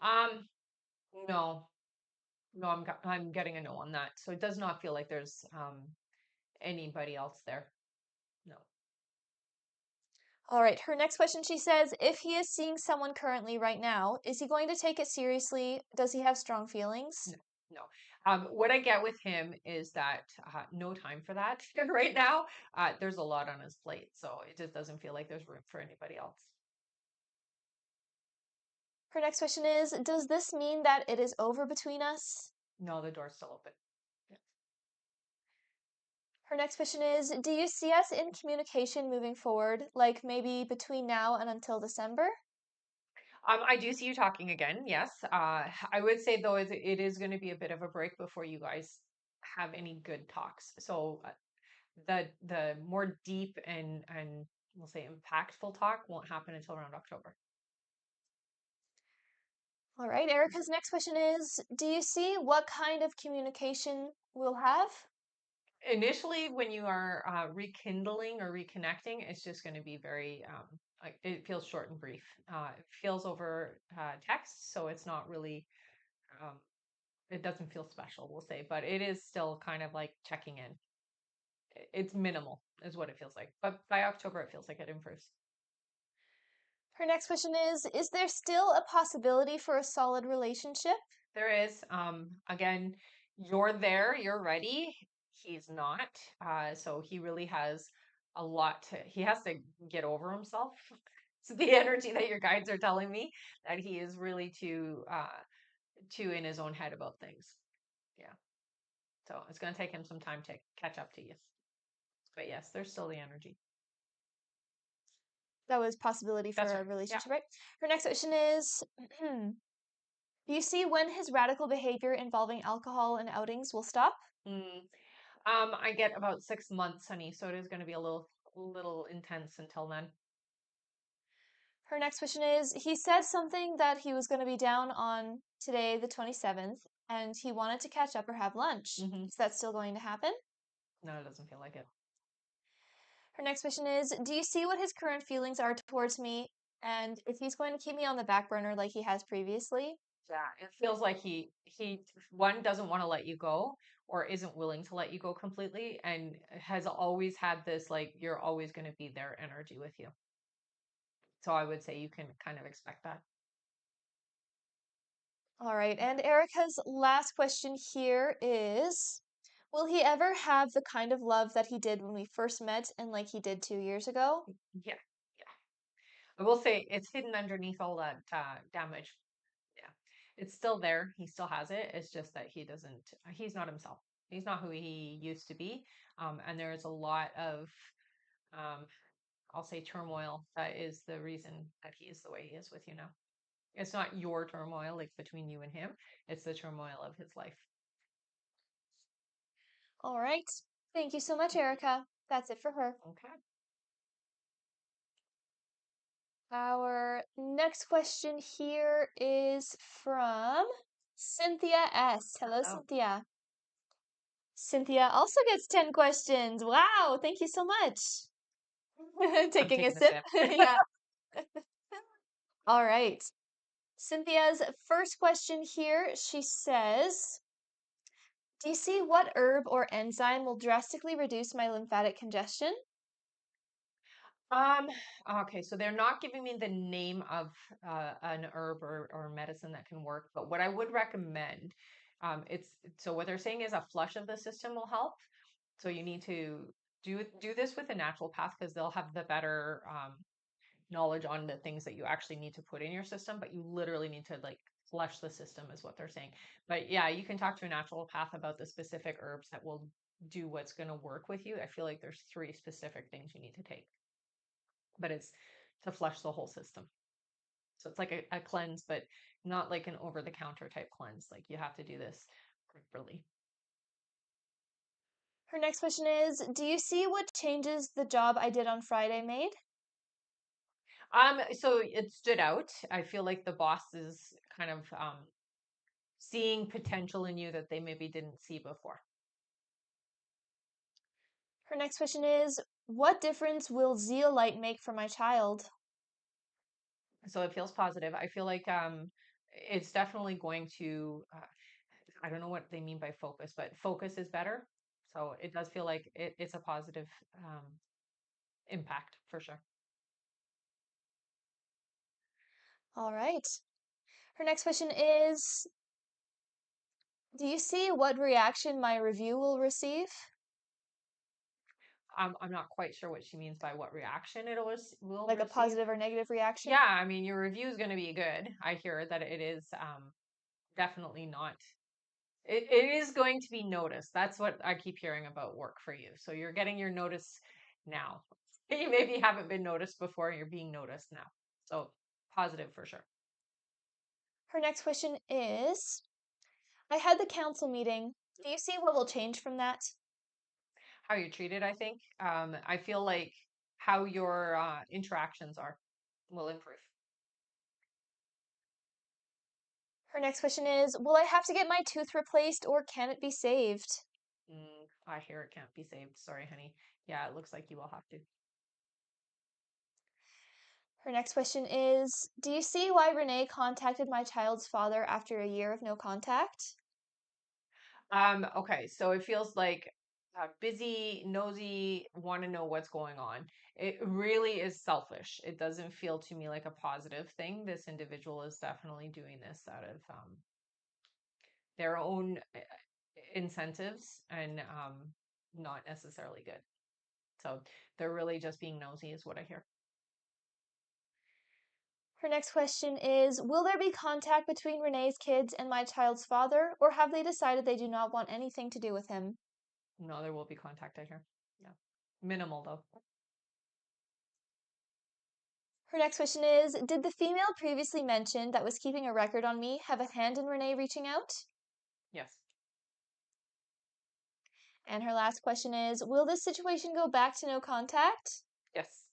Um, no, no, I'm getting a no on that. So it does not feel like there's anybody else there. No, All right, her next question, she says, if he is seeing someone currently right now, is he going to take it seriously? Does he have strong feelings? no, no. What I get with him is that no time for that right now. There's a lot on his plate, so it just doesn't feel like there's room for anybody else. Her next question is, does this mean that it is over between us? No, the door's still open. Yeah. Her next question is, do you see us in communication moving forward, like maybe between now and until December? I do see you talking again. Yes. I would say though, it is going to be a bit of a break before you guys have any good talks. So the more deep and we'll say impactful talk won't happen until around October. All right, Erica's next question is, do you see what kind of communication we'll have? Initially, when you are rekindling or reconnecting, it's just going to be very like it feels short and brief. It feels over text, so it's not really. Um, it doesn't feel special, we'll say, but it is still kind of like checking in. It's minimal, is what it feels like. But by October, it feels like it improves. Her next question is there still a possibility for a solid relationship? There is, again, you're there, you're ready. He's not. So he really has a lot he has to get over himself. It's the energy that your guides are telling me that he is really too in his own head about things. Yeah. So it's going to take him some time to catch up to you. But yes, there's still the energy. That was possibility That's for a right. Yeah. relationship, right? Her next question is, do you see when his radical behavior involving alcohol and outings will stop? Mm. I get about 6 months, honey, so it is going to be a little intense until then. Her next question is, he said something that he was going to be down on today, the 27th, and he wanted to catch up or have lunch. Hmm. Is that still going to happen? No, it doesn't feel like it. Her next question is, do you see what his current feelings are towards me and if he's going to keep me on the back burner like he has previously? Yeah, it feels like he one doesn't want to let you go or isn't willing to let you go completely and has always had this like you're always going to be there energy with you. So I would say you can kind of expect that. All right, and Erica's last question here is, will he ever have the kind of love that he did when we first met and like he did 2 years ago? Yeah, yeah. I will say it's hidden underneath all that damage. Yeah, it's still there. He still has it. It's just that he doesn't. He's not himself. He's not who he used to be. And there's a lot of um, I'll say turmoil that is the reason that he is the way he is with you now. It's not your turmoil like between you and him. It's the turmoil of his life. All right. Thank you so much, Erica. That's it for her. Okay. Our next question here is from Cynthia S. Hello, Oh, Cynthia. Cynthia also gets 10 questions. Wow, thank you so much. I'm Taking a taking a sip. sip. Yeah. All right. Cynthia's first question here, she says, do you see what herb or enzyme will drastically reduce my lymphatic congestion? Um, okay, so they're not giving me the name of an herb or medicine that can work, but what I would recommend, it's so what they're saying is a flush of the system will help. So you need to do this with a natural path because they'll have the better knowledge on the things that you actually need to put in your system, but you literally need to like flush the system is what they're saying. But yeah, you can talk to a naturopath about the specific herbs that will do what's going to work with you. I feel like there's 3 specific things you need to take, but it's to flush the whole system. So it's like a cleanse, but not like an over the counter type cleanse. Like you have to do this properly. Her next question is, do you see what changes the job I did on Friday made? So it stood out. I feel like the boss is kind of seeing potential in you that they maybe didn't see before. Her next question is, what difference will zeolite make for my child? So it feels positive. I feel like it's definitely going to I don't know what they mean by focus, but focus is better. So it does feel like it's a positive impact for sure. All right. Her next question is, do you see what reaction my review will receive? I'm not quite sure what she means by what reaction will Like a receive. positive or negative reaction? Yeah, I mean your review is going to be good. I hear that it is definitely not. It is going to be noticed. That's what I keep hearing about work for you. So you're getting your notice now. You maybe haven't been noticed before. You're being noticed now. So positive for sure. Her next question is, I had the council meeting. Do you see what will change from that? How you're treated, I think. I feel like how your interactions are will improve. Her next question is, will I have to get my tooth replaced or can it be saved? I hear it can't be saved. Sorry, honey. Yeah, it looks like you will have to. Her next question is, do you see why Renee contacted my child's father after a year of no contact? Okay, so it feels like busy, nosy, want to know what's going on. It really is selfish. It doesn't feel to me like a positive thing. This individual is definitely doing this out of their own incentives and not necessarily good. So they're really just being nosy, is what I hear. Her next question is, will there be contact between Renee's kids and my child's father, or have they decided they do not want anything to do with him? No, there will be contact, I hear. Yeah. Minimal though. Her next question is, did the female previously mentioned that was keeping a record on me have a hand in Renee reaching out? Yes. And her last question is, will this situation go back to no contact? Yes.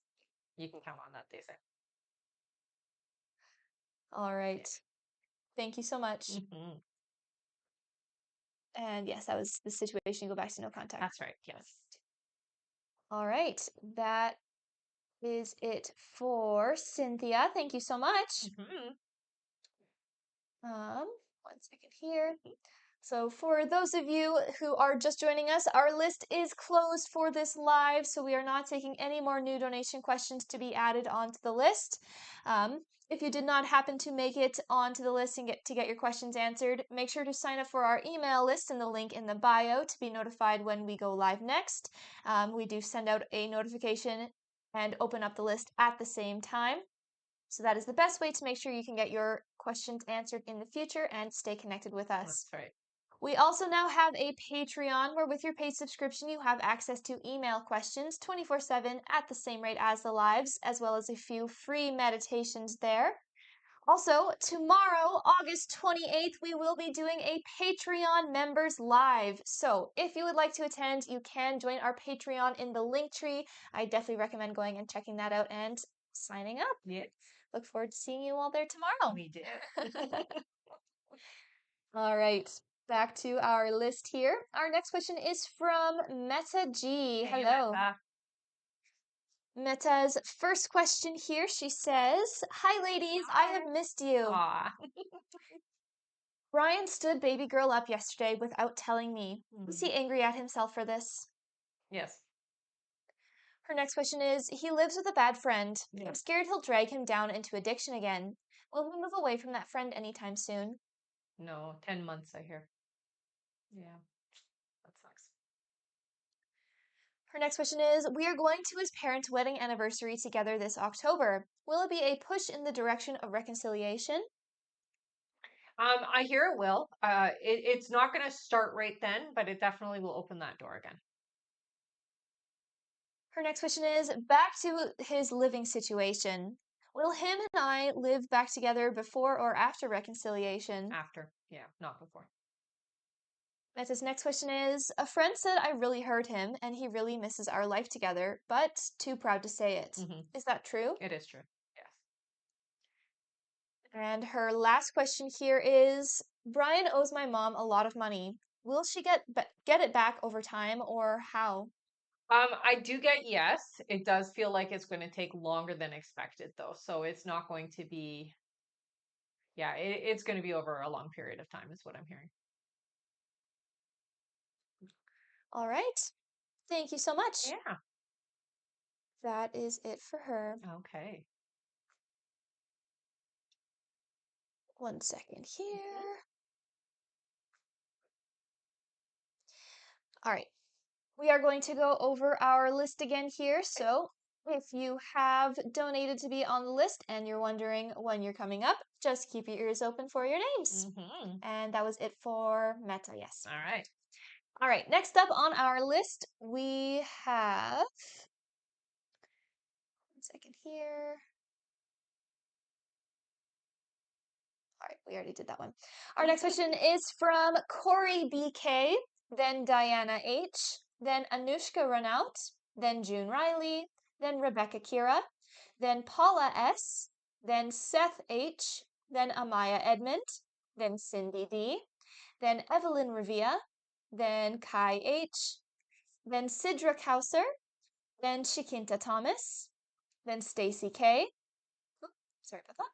You can count on that, they say. All right. Thank you so much. Hmm. And yes, that was the situation, go back to no contact. That's right. Yes. All right. That is it for Cynthia. Thank you so much. Hmm. One second here. So for those of you who are just joining us, our list is closed for this live, so we are not taking any more new donation questions to be added onto the list. If you did not happen to make it onto the list and get your questions answered, make sure to sign up for our email list in the link in the bio to be notified when we go live next. We do send out a notification and open up the list at the same time. So that is the best way to make sure you can get your questions answered in the future and stay connected with us. That's right. We also now have a Patreon where with your paid subscription you have access to email questions 24/7 at the same rate as the lives, as well as a few free meditations there. Also, tomorrow, August 28th, we will be doing a Patreon members live. So if you would like to attend, you can join our Patreon in the link tree. I definitely recommend going and checking that out and signing up. Yes. Look forward to seeing you all there tomorrow. We did. All right, back to our list here. Our next question is from Meta G. Hey, Hello. Meta. Meta's first question here, she says, hi ladies, I have missed you. Aw. Brian stood baby girl up yesterday without telling me. Is he angry at himself for this? Yes. Her next question is, he lives with a bad friend. Yeah. I'm scared he'll drag him down into addiction again. Will he move away from that friend anytime soon? No, 10 months, I hear. Yeah. That sucks. Her next question is, we are going to his parents' wedding anniversary together this October. Will it be a push in the direction of reconciliation? I hear it will. It's not going to start right then, but it definitely will open that door again. Her next question is back to his living situation. Will him and I live back together before or after reconciliation? After, yeah, not before. Meta's next question is a friend said I really hurt him and he really misses our life together, but too proud to say it. Is that true? It is true. Yes. And her last question here is Brian owes my mom a lot of money. Will she get it back over time or how? I do get yes. It does feel like it's going to take longer than expected, though. So it's not going to be, yeah, it's going to be over a long period of time, is what I'm hearing. All right. Thank you so much. Yeah. That is it for her. Okay. One second here. All right. We are going to go over our list again here. So if you have donated to be on the list and you're wondering when you're coming up, just keep your ears open for your names. And that was it for Meta, yes. All right. All right, next up on our list, we have, one second here. All right, we already did that one. Our next question is from Corey BK, then Diana H, then Anushka Renaut, then June Riley, then Rebecca Kira, then Paula S, then Seth H, then Amaya Edmond, then Cindy D, then Evelyn Revia, then Kai H, then Sidra Kauser, then Chiquinta Thomas, then Stacy K. Sorry about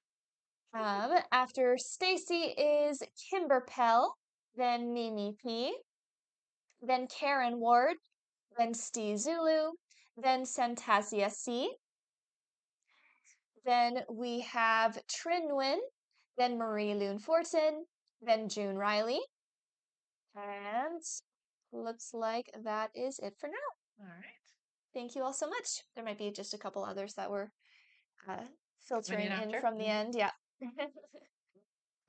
that. After Stacy is Kimber Pell, then Mimi P, then Karen Ward, then Steve Zulu, then Santasia C. Then we have Trinwin, then Marie Loon Fortin, then June Riley. And looks like that is it for now. All right. Thank you all so much. There might be just a couple others that were filtering in after. from the end. Yeah.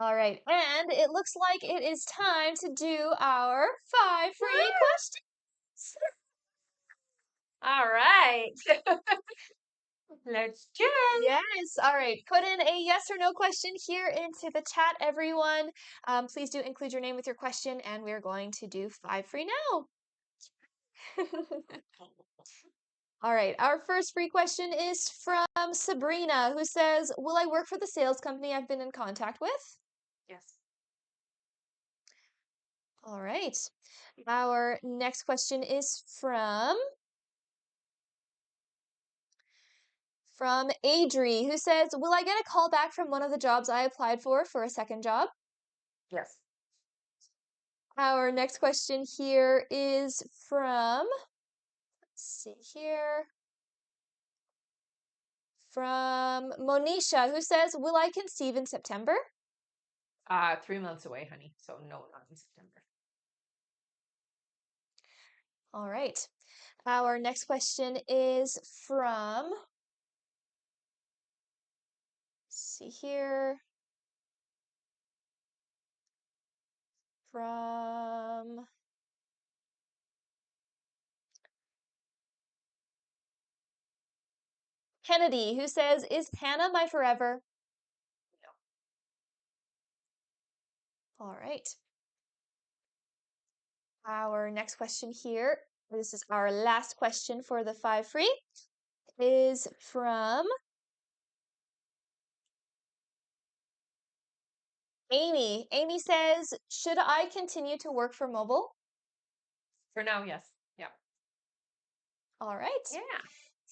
All right. And it looks like it is time to do our 5 free questions. All right. Let's do it. Yes. All right. Put in a yes or no question here into the chat, everyone. Please do include your name with your question, and we're going to do 5 free now. All right. Our first free question is from Sabrina, who says, will I work for the sales company I've been in contact with? Yes. All right. Our next question is from Adri, who says, will I get a call back from one of the jobs I applied for a second job? Yes. Our next question here is from, let's see here, from Monisha, who says, will I conceive in September? 3 months away, honey. So no, not in September. All right. Our next question is from, let's see here, from Kennedy, who says, is Hannah my forever? No. All right. Our next question here, this is our last question for the 5 free, is from Amy. Amy says, should I continue to work for mobile? For now, yes. Yeah. All right. Yeah.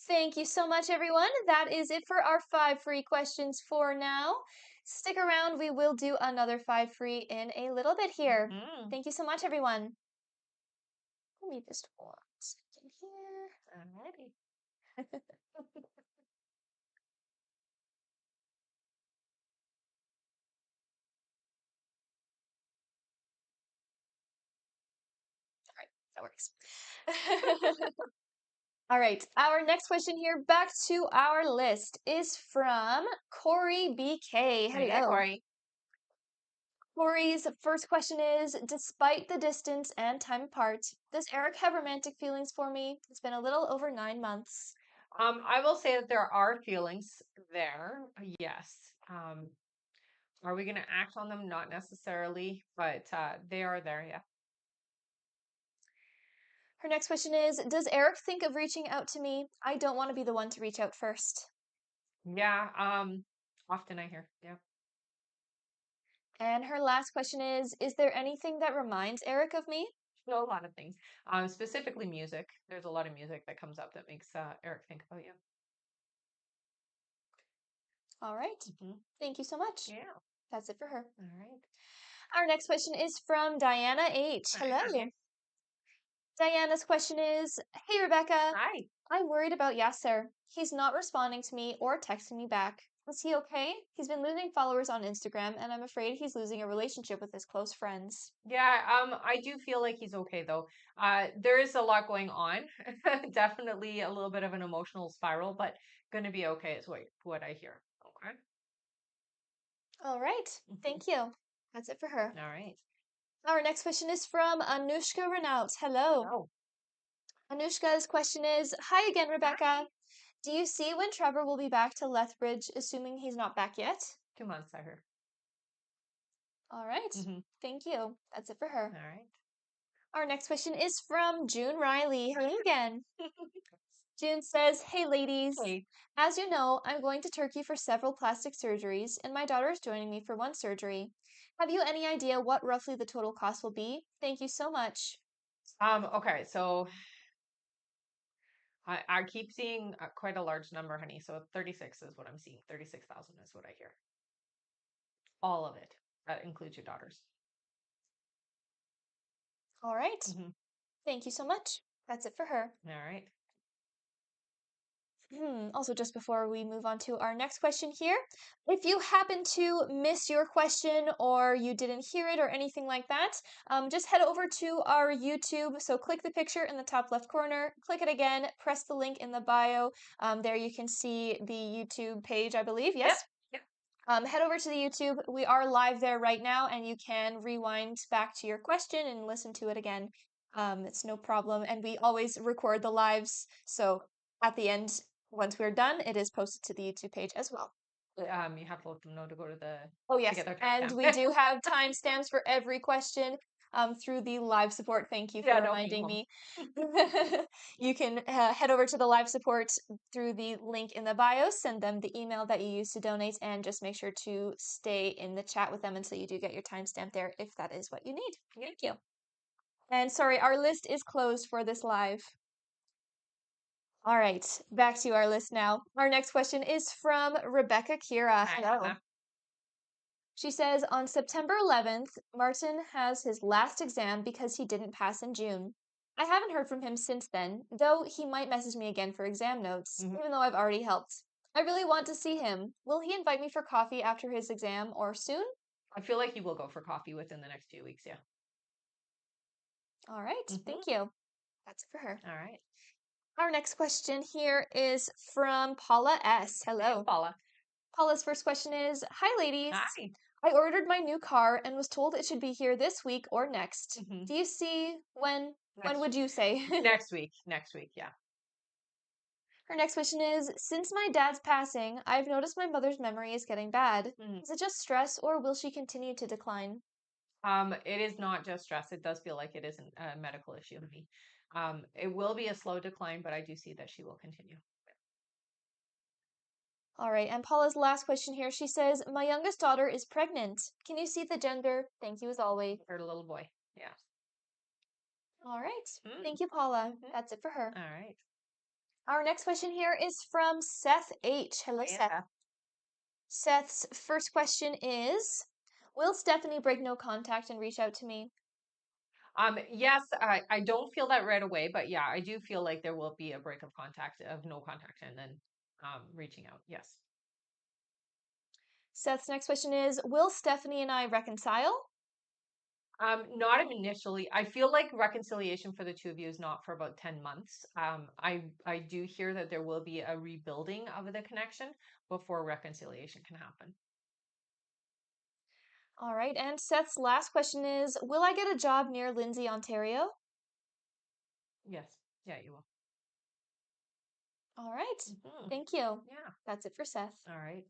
Thank you so much, everyone. That is it for our 5 free questions for now. Stick around. We will do another 5 free in a little bit here. Thank you so much, everyone. Let me just 1 second here. Alrighty. That works. All right, our next question here, back to our list, is from Corey BK. Hello. Hey, Corey. Corey's first question is, despite the distance and time apart, does Eric have romantic feelings for me? It's been a little over 9 months. I will say that there are feelings there. Yes. Are we going to act on them? Not necessarily, but they are there. Yeah. Her next question is, does Eric think of reaching out to me? I don't want to be the one to reach out first. Yeah. Often I hear. Yeah. And her last question is there anything that reminds Eric of me? So a lot of things. Specifically music. There's a lot of music that comes up that makes Eric think about you. All right. Hmm. Thank you so much. Yeah. That's it for her. All right. Our next question is from Diana H. All right. Hello. Okay. Diana's question is, hey, Rebecca. Hi. I'm worried about Yasser. He's not responding to me or texting me back. Is he okay? He's been losing followers on Instagram, and I'm afraid he's losing a relationship with his close friends. Yeah, I do feel like he's okay though. There is a lot going on. Definitely a little bit of an emotional spiral, but gonna be okay is what I hear. Okay. All right. Mhm. Thank you. That's it for her. All right. Our next question is from Anushka Renault. Hello. Oh, Anushka's question is, hi again, hi. Rebecca. Do you see when Trevor will be back to Lethbridge, assuming he's not back yet? 2 months, I heard. All right. Hmm. Thank you. That's it for her. All right. Our next question is from June Riley. Hello again. June says, hey ladies. Hey. As you know, I'm going to Turkey for several plastic surgeries, and my daughter is joining me for one surgery. Have you any idea what roughly the total cost will be? Thank you so much. Okay, so I keep seeing quite a large number, honey. So 36 is what I'm seeing. 36,000 is what I hear. All of it. That includes your daughters. All right. Hmm. Thank you so much. That's it for her. All right. Also, just before we move on to our next question here, if you happen to miss your question or you didn't hear it or anything like that, just head over to our YouTube. So click the picture in the top left corner, click it again, press the link in the bio. There you can see the YouTube page, I believe. Yep. Yes. Yep. Head over to the YouTube. We are live there right now, and you can rewind back to your question and listen to it again. It's no problem. And we always record the lives. So at the end, once we're done, it is posted to the YouTube page as well. You have to let them know to go to the Oh, to yes. get their And timestamp. we do have timestamps for every question through the live support. Thank you for Yeah, no reminding problem. me. You can head over to the live support through the link in the bio, send them the email that you used to donate, and just make sure to stay in the chat with them until you do get your timestamp there if that is what you need. Thank you. And sorry, our list is closed for this live. All right, back to our list now. Our next question is from Rebecca Kira. Hello. She says, on September 11th, Martin has his last exam because he didn't pass in June. I haven't heard from him since then, though he might message me again for exam notes, Hmm. even though I've already helped. I really want to see him. Will he invite me for coffee after his exam or soon? I feel like you will go for coffee within the next few weeks. Yeah. All right, Hmm. thank you. That's it for her. All right. Our next question here is from Paula S. Hey, Hello. Paula. Paula's first question is, hi, ladies. Hi. I ordered my new car and was told it should be here this week or next. Hmm. Do you see when Next would you say? next week. Next week. Yeah. Her next question is, since my dad's passing, I've noticed my mother's memory is getting bad. Mhm. Is it just stress or will she continue to decline? It is not just stress. It does feel like it isn't a medical issue to me. It will be a slow decline, but I do see that she will continue. All right, and Paula's last question here. She says, my youngest daughter is pregnant. Can you see the gender? Thank you as always. Her little boy. Yeah. All right. Mm. Thank you, Paula. Mhm. That's it for her. All right. Our next question here is from Seth H. Hello, Hi, Seth. Beth. Seth's first question is, will Stephanie break no contact and reach out to me? Yes, I don't feel that right away, but yeah, I do feel like there will be a break of contact, of no contact, and then reaching out. Yes. Seth's next question is, will Stephanie and I reconcile? Not initially. I feel like reconciliation for the two of you is not for about 10 months. I do hear that there will be a rebuilding of the connection before reconciliation can happen. All right. And Seth's last question is, will I get a job near Lindsay, Ontario? Yes. Yeah, you will. All right. Hmm. Thank you. Yeah. That's it for Seth. All right.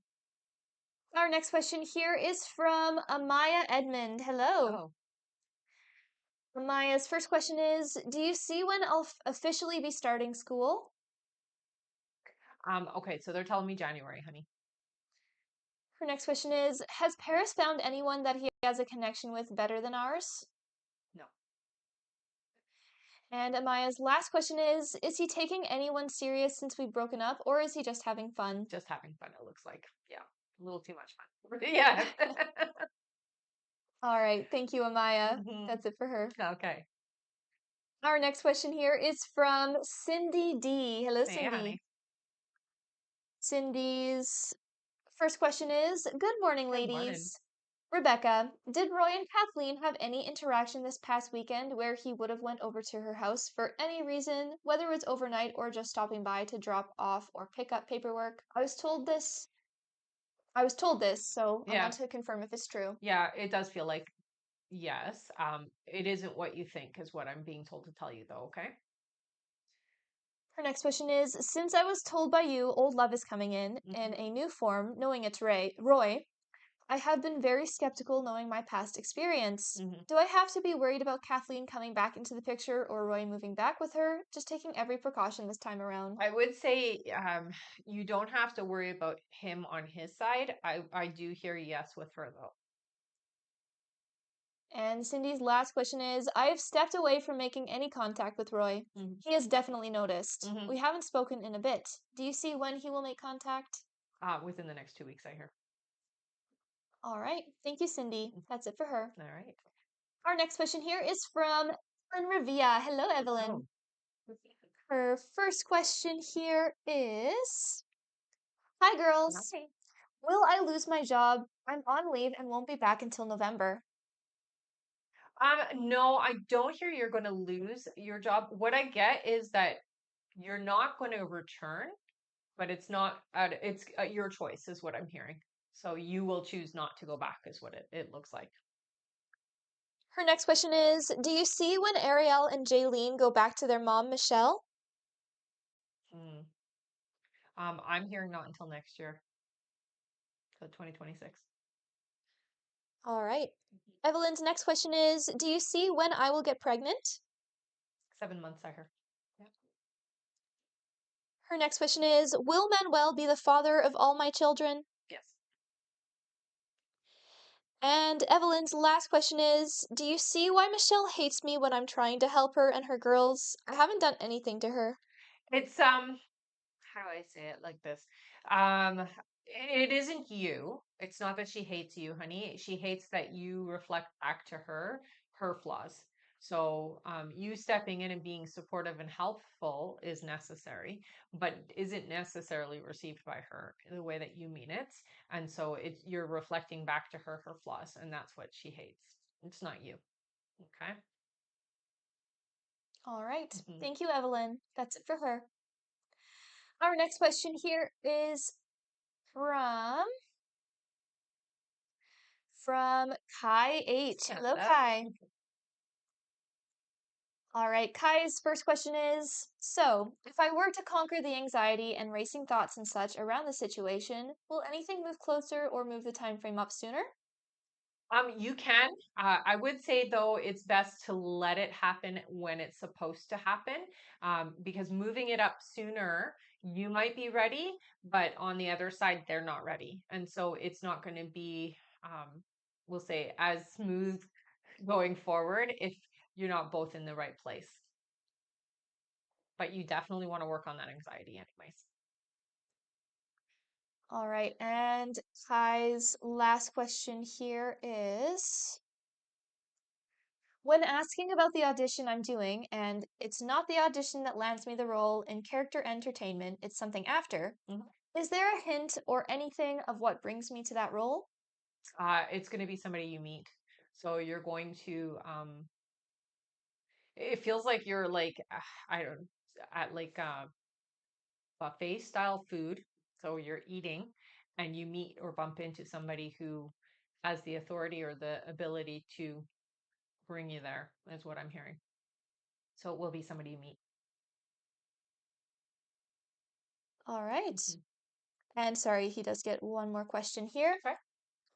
Our next question here is from Amaya Edmond. Hello. Oh, Amaya's first question is, do you see when I'll officially be starting school? okay. So they're telling me January, honey. Her next question is, has Paris found anyone that he has a connection with better than ours? No, And Amaya's last question is he taking anyone serious since we've broken up, or is he just having fun? just having fun, it looks like. Yeah. A little too much fun. Yeah. All right, thank you, Amaya. Hmm. That's it for her. Okay. Our next question here is from Cindy D. Hello, Hey, Cindy. honey. Cindy's first question is, good morning, Good morning. ladies. Rebecca, did Roy and Kathleen have any interaction this past weekend where he would have went over to her house for any reason, whether it was overnight or just stopping by to drop off or pick up paperwork? I was told this, so I Yeah. want to confirm if it's true. Yeah. It does feel like yes. It isn't what you think, is what I'm being told to tell you, though. Okay. Her next question is, since I was told by you old love is coming in Hmm. a new form, knowing it's Roy, I have been very skeptical knowing my past experience. Hmm. Do I have to be worried about Kathleen coming back into the picture or Roy moving back with her? Just taking every precaution this time around. I would say you don't have to worry about him on his side. I do hear yes with her though. And Cindy's last question is, I have stepped away from making any contact with Roy. Hmm. He has definitely noticed. Hmm. We haven't spoken in a bit. Do you see when he will make contact? Within the next 2 weeks, I hear. All right. Thank you, Cindy. That's it for her. All right. Our next question here is from Evelyn Revia. Hello, Oh. Evelyn. Her first question here is, hi, girls. Hi. Will I lose my job? I'm on leave and won't be back until November. No, I don't hear you're going to lose your job. What I get is that you're not going to return, but it's not, it's your choice, is what I'm hearing. So you will choose not to go back, is what it looks like. Her next question is, do you see when Ariel and Jaylene go back to their mom, Michelle? Hmm. I'm hearing not until next year, so 2026. All right. Evelyn's next question is, do you see when I will get pregnant? 7 months, I heard. Yeah. Her next question is, will Manuel be the father of all my children? Yes. And Evelyn's last question is, do you see why Michelle hates me when I'm trying to help her and her girls? I haven't done anything to her. It's how do I say it like this? It isn't you. It's not that she hates you, honey. She hates that you reflect back to her flaws. So, you stepping in and being supportive and helpful is necessary, but isn't necessarily received by her the way that you mean it. And so it's you're reflecting back to her flaws, and that's what she hates. It's not you. Okay. All right. Hmm. Thank you, Evelyn. That's it for her. Our next question here is from from Kai H. Hello, Hello. Kai. All right, Kai's first question is, so, if I were to conquer the anxiety and racing thoughts and such around the situation, will anything move closer or move the time frame up sooner? You can. I would say though, it's best to let it happen when it's supposed to happen, because moving it up sooner, you might be ready, but on the other side, they're not ready, and so it's not going to be, we'll say, as smooth going forward if you're not both in the right place. But you definitely want to work on that anxiety, anyways. All right, and Kai's last question here is, when asking about the audition I'm doing, and it's not the audition that lands me the role in character entertainment, it's something after, Mhm. is there a hint or anything of what brings me to that role? It's going to be somebody you meet, so you're going to. It feels like you're like I don't at like buffet style food. So you're eating and you meet or bump into somebody who as the authority or the ability to bring you there, is what I'm hearing. So it will be somebody you meet. All right. Mhm. And sorry, he does get one more question here. Okay.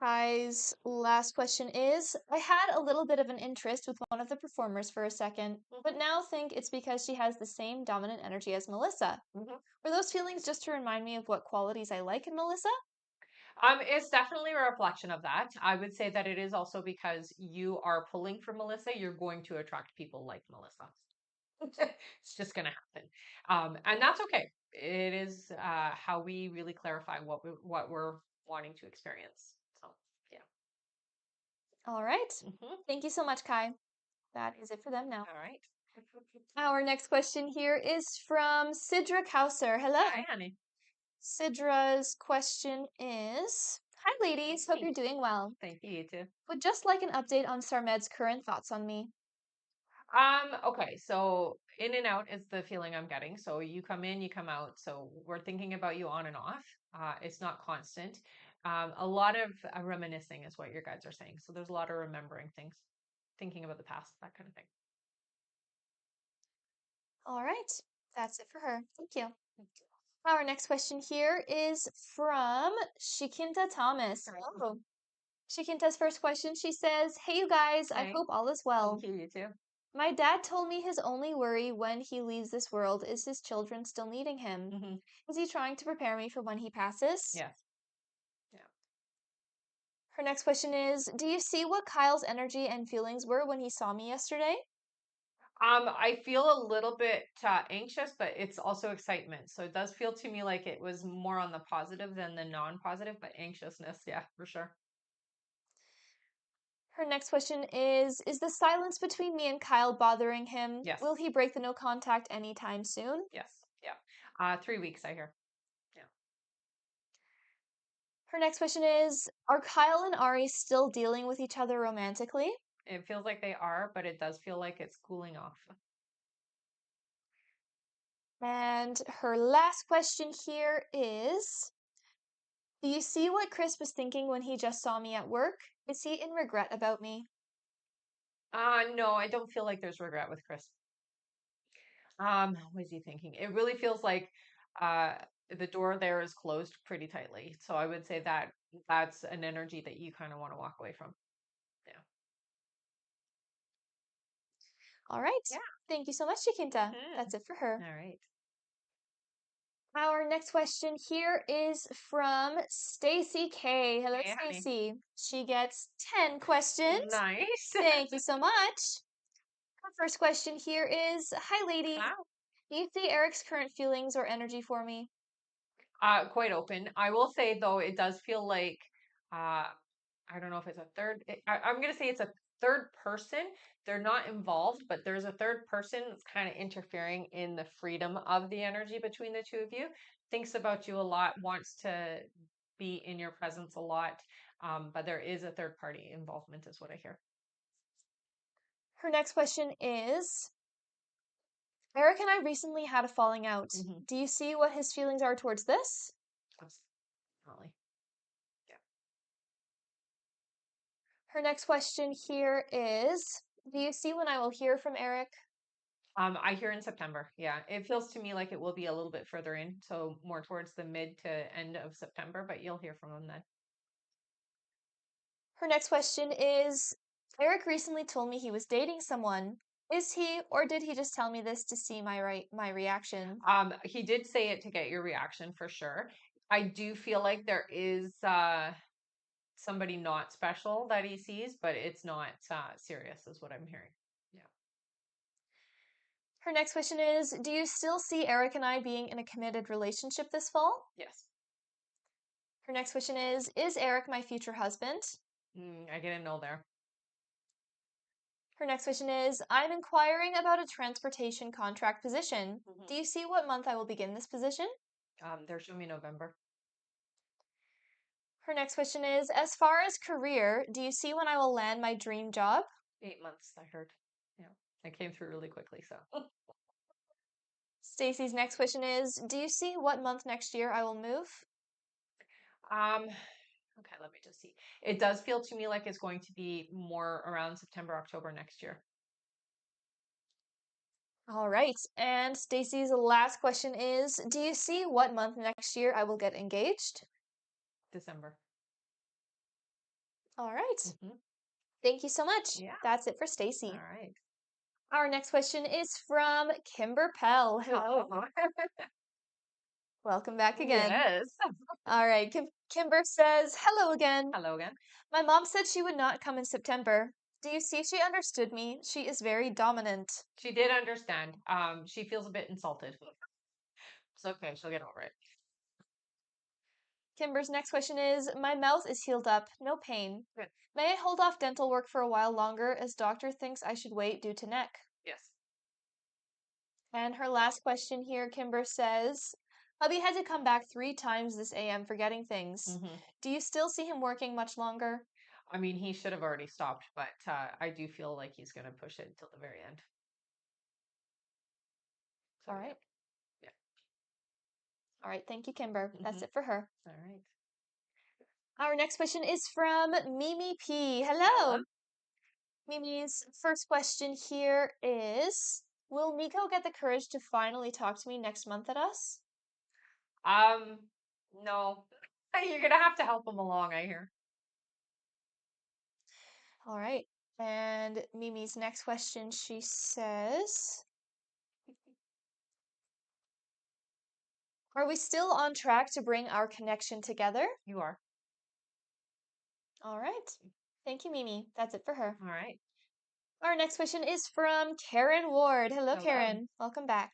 Kai's last question is, I had a little bit of an interest with one of the performers for a second, but now think it's because she has the same dominant energy as Melissa. Mhm. Were those feelings just to remind me of what qualities I like in Melissa? It's definitely a reflection of that. I would say that it is also because you are pulling for Melissa, you're going to attract people like Melissa. It's just going to happen. And that's okay. It is how we really clarify what we're wanting to experience. So, yeah. All right. Hmm. Thank you so much, Kai. That is it for them now. All right. Our next question here is from Sidra Kauser. Hi, Hello. honey. Sidra's question is, hi, ladies. Hope Hey, you're doing well. thank you, you too. Would just like an update on Sarmed's current thoughts on me. Okay, so in and out is the feeling I'm getting. So you come in, you come out. So we're thinking about you on and off. It's not constant. A lot of reminiscing is what your guides are saying. So there's a lot of remembering things, thinking about the past, that kind of thing. All right. That's it for her. Thank you. Our next question here is from Shikinta Thomas. Hello. Shikinta's first question, she says, hey, you guys, I Hey, hope all is well. thank you, you too. My dad told me his only worry when he leaves this world is his children still needing him. Hmm. Is he trying to prepare me for when he passes? Yes. Yeah. Her next question is, do you see what Kyle's energy and feelings were when he saw me yesterday? I feel a little bit anxious, but it's also excitement. So it does feel to me like it was more on the positive than the non-positive, but anxiousness, yeah, for sure. Her next question is the silence between me and Kyle bothering him? Yes. Will he break the no contact anytime soon? Yes. Yeah. 3 weeks, I hear. Yeah. Her next question is, are Kyle and Ari still dealing with each other romantically? It feels like they are, but it does feel like it's cooling off. And her last question here is, do you see what Chris was thinking when he just saw me at work? Is he in regret about me? No, I don't feel like there's regret with Chris. What is he thinking? It really feels like uh the door there is closed pretty tightly. So I would say that that's an energy that you kind of want to walk away from. Yeah. All right. Yeah. Thank you so much, Chiquinta. Mhm. That's it for her. All right. Our next question here is from Stacy K. Hello, Hey, honey. Stacy. She gets 10 questions. Nice. Thank you so much. Our first question here is, hi, ladies. Wow. Do you see Eric's current feelings or energy for me? Quite open. I will say though, it does feel like uh I don't know if it's a third. I'm going to say it's a third person. They're not involved, but there's a third person that's kind of interfering in the freedom of the energy between the two of you. Thinks about you a lot, wants to be in your presence a lot. But there is a third party involvement, is what I hear. Her next question is, Eric and I recently had a falling out. Hmm. Do you see what his feelings are towards this? Absolutely. Yeah. Her next question here is, do you see when I will hear from Eric? I hear in September. Yeah. It feels to me like it will be a little bit further in. So more towards the mid to end of September, but you'll hear from him then. Her next question is, Eric recently told me he was dating someone. Is he, or did he just tell me this to see my reaction? He did say it to get your reaction for sure. I do feel like there is somebody not special that he sees, but it's not serious, is what I'm hearing. Yeah. Her next question is, do you still see Eric and I being in a committed relationship this fall? Yes. Her next question is Eric my future husband? I get a no there. Her next question is, I'm inquiring about a transportation contract position. Hmm. Do you see what month I will begin this position? They're showing me November. Her next question is, as far as career, do you see when I will land my dream job? 8 months, I heard. Yeah. It came through really quickly, so. Stacy's next question is, do you see what month next year I will move? Um, Okay, let me just see. It does feel to me like it's going to be more around September, October next year, All right. And Stacy's last question is, do you see what month next year I will get engaged? December. All right. Hmm. Thank you so much. Yeah. That's it for All Stacy. right. Our next question is from Kimber Pell. Hello. Oh, Welcome back again. yes. All right. Kimber says, hello again. Hello again. My mom said she would not come in September. Do you see she understood me? She is very dominant. She did understand. She feels a bit insulted. It's okay. She'll get over it. Kimber's next question is, my mouth is healed up, no pain. Good. May I hold off dental work for a while longer as doctor thinks I should wait due to neck? Yes. And her last question here, Kimber says, hubby had to come back 3 times this AM forgetting things. Hmm. Do you still see him working much longer? I mean, he should have already stopped, but I do feel like he's going to push it until the very end. So, All yeah. right. Yeah. All right. Thank you, Kimber. That's Hmm. it for her. All right. Our next question is from Mimi P. Hello. Hello. Mimi's first question here is, will Nico get the courage to finally talk to me next month at us? No. You're going to have to help him along, I hear. All right. And Mimi's next question, she says, are we still on track to bring our connection together? You are. All right. Thank you, Mimi. That's it for her. All right. Our next question is from Karen Ward. Hello, Hello. Karen. Welcome back.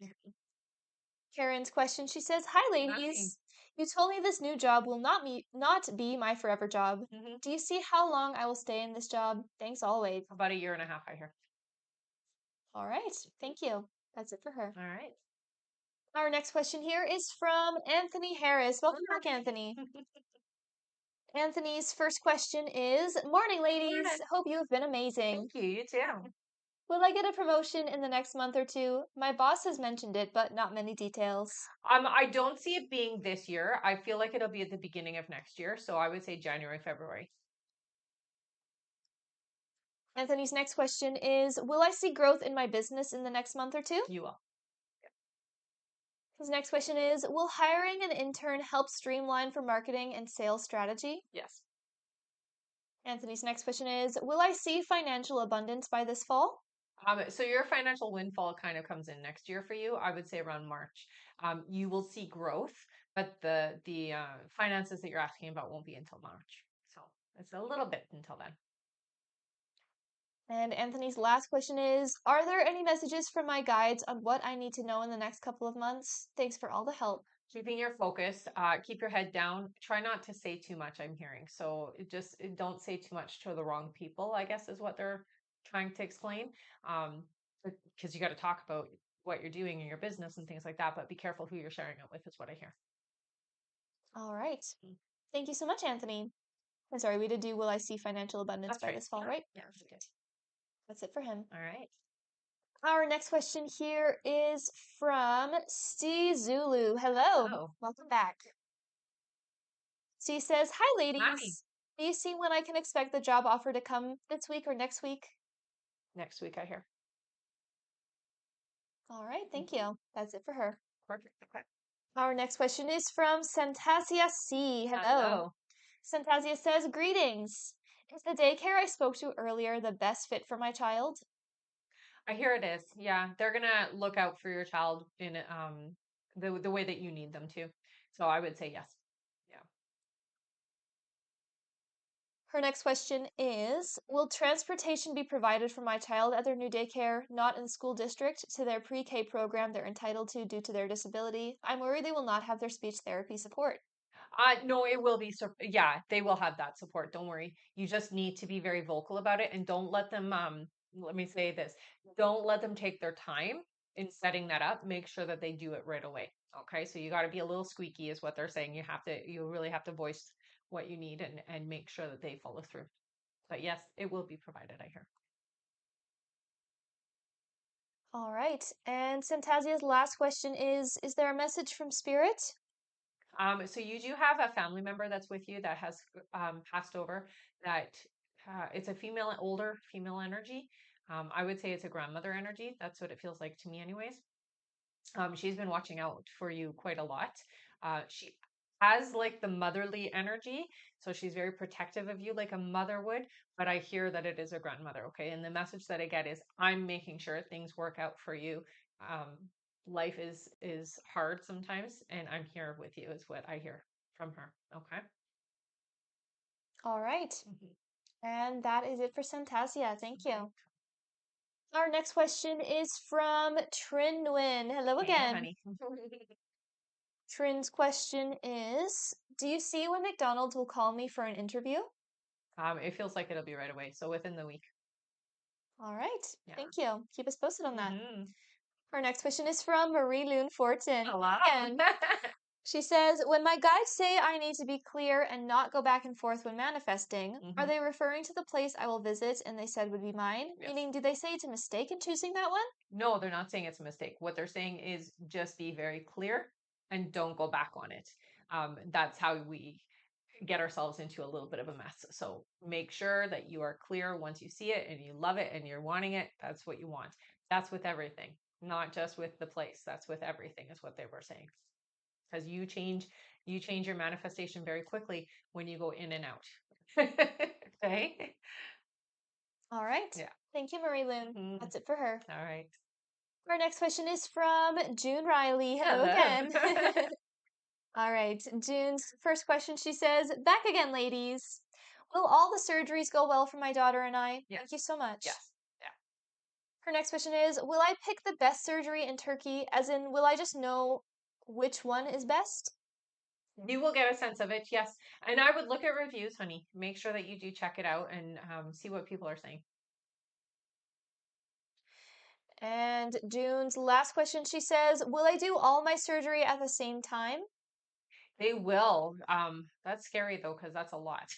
Karen's question, she says, hi, Hi. ladies. You told me this new job will not be my forever job. Hmm. Do you see how long I will stay in this job? Thanks always. About a year and a half, I hear. All right. Thank you. That's it for her. All right. Our next question here is from Anthony Harris. Welcome back, Anthony. Anthony's first question is, morning, ladies. Morning. Hope you have been amazing. Thank you. You too. Will I get a promotion in the next month or two? My boss has mentioned it, but not many details. I don't see it being this year. I feel like it'll be at the beginning of next year. So I would say January, February. Anthony's next question is, will I see growth in my business in the next month or two? You will. His next question is, will hiring an intern help streamline for marketing and sales strategy? Yes. Anthony's next question is, will I see financial abundance by this fall? So your financial windfall kind of comes in next year for you. I would say around March. You will see growth, but the finances that you're asking about won't be until March. So it's a little bit until then. And Anthony's last question is, are there any messages from my guides on what I need to know in the next couple of months? Thanks for all the help. Keeping your focus, keep your head down. Try not to say too much, I'm hearing. So don't say too much to the wrong people, I guess is what they're trying to explain. Because you got to talk about what you're doing in your business and things like that, but be careful who you're sharing it with, is what I hear. All right. Mm. Thank you so much, Anthony. I'm sorry, we did do Will I See Financial Abundance That's by right. this fall, Yeah. right? Yeah. That's good. That's it for him. All right. Our next question here is from Steve Zulu. Hello. Oh, Welcome back. Steve says, hi, hi. ladies. Do you see when I can expect the job offer to come this week or next week? Next week, I hear. All right, thank Mhm. you. That's it for her. Perfect. Okay. Our next question is from Santasia C. Hello. Hello. Santasia says, greetings. Is the daycare I spoke to earlier the best fit for my child? I hear it is. Yeah, they're gonna look out for your child in the way that you need them to. So I would say yes. Yeah. Her next question is, will transportation be provided for my child at their new daycare, not in school district, to their pre-K program they're entitled to due to their disability? I'm worried they will not have their speech therapy support. No, it will be. Yeah, they will have that support. Don't worry. You just need to be very vocal about it and don't let them, let me say this, don't let them take their time in setting that up. Make sure that they do it right away. Okay. So you got to be a little squeaky is what they're saying. You really have to voice what you need and make sure that they follow through. But yes, it will be provided, I hear. All right. And Santasia's last question is there a message from Spirit? So you do have a family member that's with you that has passed over. That it's a female, older female energy. I would say it's a grandmother energy. That's what it feels like to me, anyways. She's been watching out for you quite a lot. She has like the motherly energy, so she's very protective of you, like a mother would. But I hear that it is a grandmother. Okay, and the message that I get is, I'm making sure things work out for you. Um, Life is hard sometimes, and I'm here with you. Is what I hear from her. Okay. All right. Mhm. And that is it for Santasia. Thank Okay. you. Our next question is from Trinwin. Hello Hey, again. honey. Trin's question is, do you see when McDonald's will call me for an interview? It feels like it'll be right away. So within the week. All right. Yeah. Thank you. Keep us posted on that. Hmm. Our next question is from Marie Loon Fortin. Hello. Again, she says, when my guides say I need to be clear and not go back and forth when manifesting, are Hmm. they referring to the place I will visit and they said would be mine? Yes. Meaning, do they say it's a mistake in choosing that one? No, they're not saying it's a mistake. What they're saying is just be very clear and don't go back on it. That's how we get ourselves into a little bit of a mess. So make sure that you are clear once you see it and you love it and you're wanting it. That's what you want. That's with everything, not just with the place. That's with everything, is what they were saying. Because you change your manifestation very quickly when you go in and out. Okay. All right. Yeah. Thank you, Marie Loon. Mhm. That's it for her. All right. Our next question is from June Riley. Hello Hello. again. All right. June's first question, she says, back again, ladies. Will all the surgeries go well for my daughter and I? Yes. Thank you so much. Yes. Yeah. Her next question is, will I pick the best surgery in Turkey? As in, will I just know which one is best? You will get a sense of it, yes. And I would look at reviews, honey. Make sure that you do check it out and see what people are saying. And June's last question, she says, will I do all my surgery at the same time? They will. That's scary though, because that's a lot.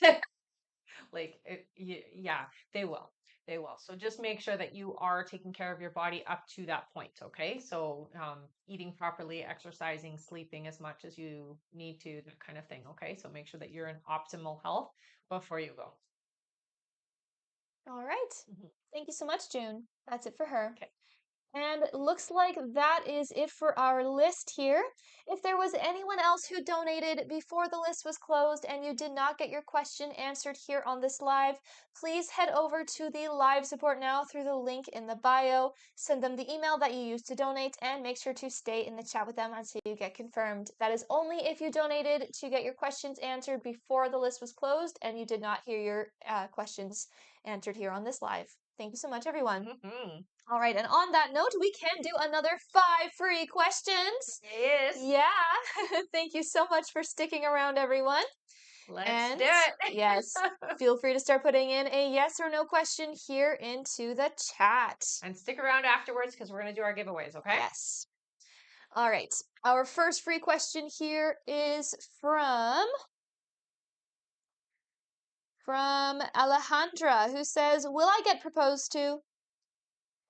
Like, yeah, they will. They will. So just make sure that you are taking care of your body up to that point. Okay. So eating properly, exercising, sleeping as much as you need to, that kind of thing. Okay. So make sure that you're in optimal health before you go. All right. Mhm. Thank you so much, June. That's it for her. Okay. And it looks like that is it for our list here. If there was anyone else who donated before the list was closed and you did not get your question answered here on this live, please head over to the live support now through the link in the bio. Send them the email that you used to donate and make sure to stay in the chat with them until you get confirmed. That is only if you donated to get your questions answered before the list was closed and you did not hear your questions answered here on this live. Thank you so much, everyone. Mhm. All right, and on that note, we can do another 5 free questions. Yes. Yeah, thank you so much for sticking around, everyone. Let's And do it. yes, feel free to start putting in a yes or no question here into the chat. And stick around afterwards because we're going to do our giveaways, okay? Yes. All right, our first free question here is from Alejandra, who says, will I get proposed to?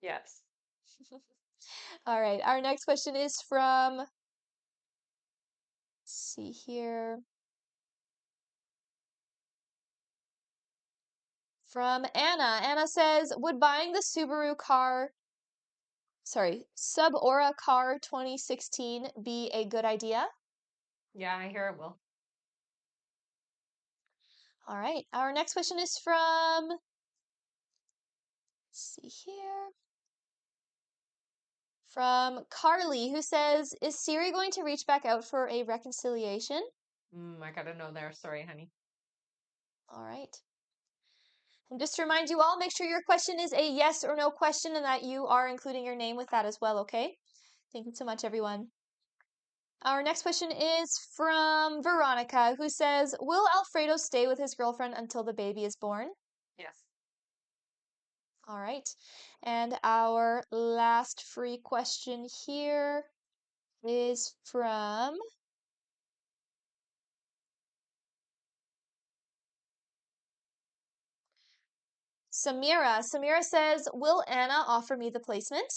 Yes. All right, our next question is from, let's see here. From Anna. Anna says, would buying the Sub-Aura car 2016 be a good idea? Yeah, I hear it will. All right. Our next question is from, let's see here, from Carly, who says, is Siri going to reach back out for a reconciliation? I got to know there. Sorry, honey. All right. And just to remind you all, make sure your question is a yes or no question and that you are including your name with that as well, okay? Thank you so much, everyone. Our next question is from Veronica, who says, will Alfredo stay with his girlfriend until the baby is born? Yes. All right. And our last free question here is from Samira. Samira says, will Anna offer me the placement?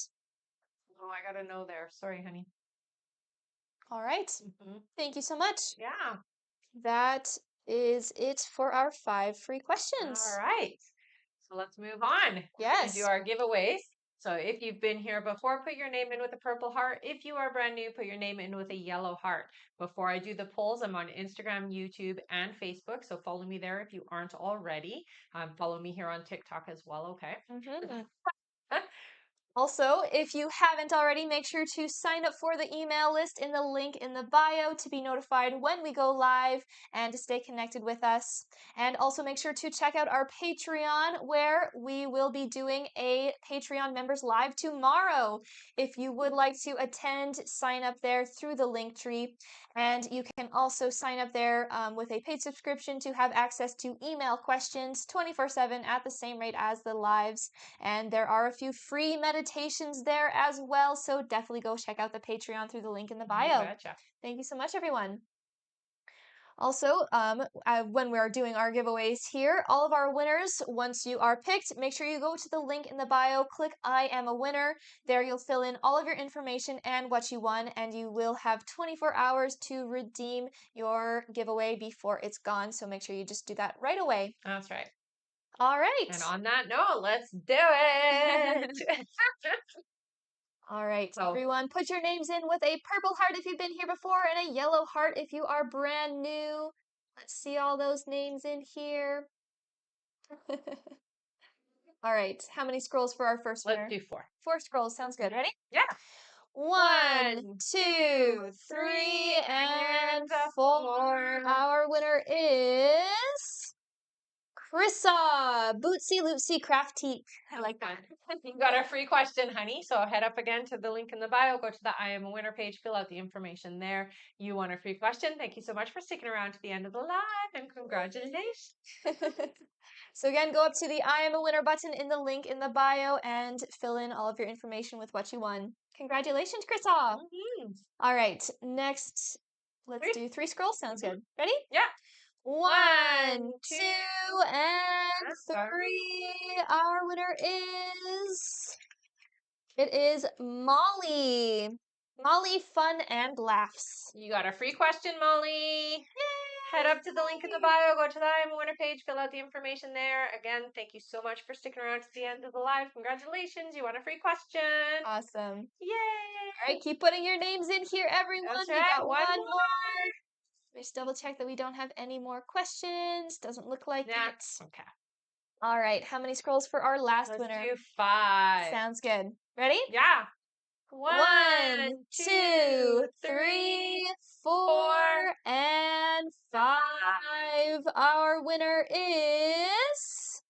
Oh, I got to know there. Sorry, honey. All right. Mhm. Thank you so much. Yeah. That is it for our 5 free All questions. right. So let's move on. We're going to do Yes. our giveaways. So if you've been here before, put your name in with a purple heart. If you are brand new, put your name in with a yellow heart. Before I do the polls, I'm on Instagram, YouTube, and Facebook. So follow me there if you aren't already. Follow me here on TikTok as well, okay? Mhm. Also, if you haven't already, make sure to sign up for the email list in the link in the bio to be notified when we go live and to stay connected with us. And also make sure to check out our Patreon, where we will be doing a Patreon members live tomorrow. If you would like to attend, sign up there through the linktree. And you can also sign up there with a paid subscription to have access to email questions 24/7 at the same rate as the lives. And there are a few free meditations there as well. So definitely go check out the Patreon through the link in the bio. Betcha. Thank you so much, everyone. Also, when we're doing our giveaways here, all of our winners, once you are picked, make sure you go to the link in the bio, click I am a winner. There you'll fill in all of your information and what you won, and you will have 24 hours to redeem your giveaway before it's gone. So make sure you just do that right away. That's right. All right. And on that note, let's do it. All right, So- everyone, put your names in with a purple heart if you've been here before and a yellow heart if you are brand new. Let's see all those names in here. All right, how many scrolls for our first winner? Let's do 4. 4 scrolls, sounds good. Ready? Yeah. 1, 2, 3, and 4. Our winner is Krissa, Bootsy Lootsy Craftique. I like that. You got a free question, honey. So head up again to the link in the bio, go to the I am a winner page, fill out the information there. You won a free question. Thank you so much for sticking around to the end of the live, and congratulations. So again, go up to the I am a winner button in the link in the bio and fill in all of your information with what you won. Congratulations, Krissa. Mhm. All right, next, let's do 3 scrolls. Sounds good. Ready? Yeah. 1, 2, and 3. Our winner is... It is Molly. Molly Fun and Laughs. You got a free question, Molly. Head up to the link in the bio, go to the I am a winner page, fill out the information there. Again, thank you so much for sticking around to the end of the live. Congratulations, you won a free question. Awesome. Yay! All right, keep putting your names in here, everyone. That's We right, got one one more. more. Let's double check that we don't have any more questions. Doesn't look like Yeah. it. Okay. All right, how many scrolls for our last Let's winner? do 5. Sounds good. Ready? Yeah. 1, 2, 3, 4, and 5. Our winner is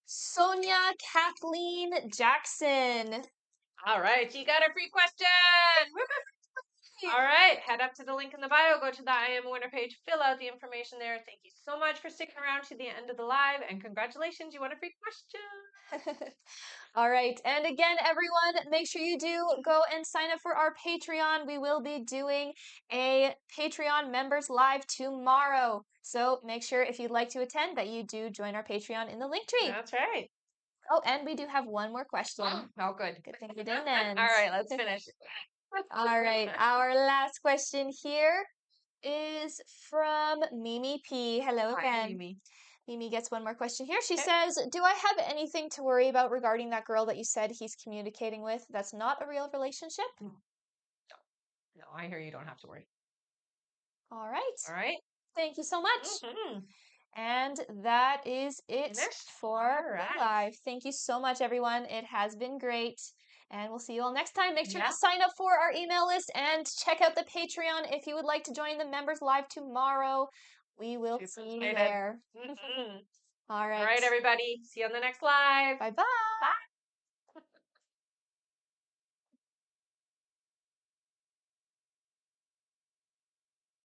Sonia Kathleen Jackson. All right, you got a free question. All right, head up to the link in the bio, go to the I am a winner page, fill out the information there. Thank you so much for sticking around to the end of the live, and congratulations, you won a free question. All right, and again, everyone, make sure you do go and sign up for our Patreon. We will be doing a Patreon members live tomorrow. So make sure if you'd like to attend that you do join our Patreon in the link tree. That's right. Oh, and we do have one more question. Oh, good. Good thing you didn't end. All right, let's finish. All right, our last question here is from Mimi P. Hello again. Hi, Mimi. Mimi gets one more question here. She Okay. says, do I have anything to worry about regarding that girl that you said he's communicating with that's not a real relationship? No, I hear you don't have to worry. All right. All right. Thank you so much. Mm-hmm. And that is it Finished? for All right. the live. Thank you so much, everyone. It has been great. And we'll see you all next time. Make sure Yeah. to sign up for our email list and check out the Patreon if you would like to join the members live tomorrow. We will Super see you excited. there. Mm-hmm. All right. All right, everybody. See you on the next live. Bye-bye. Bye.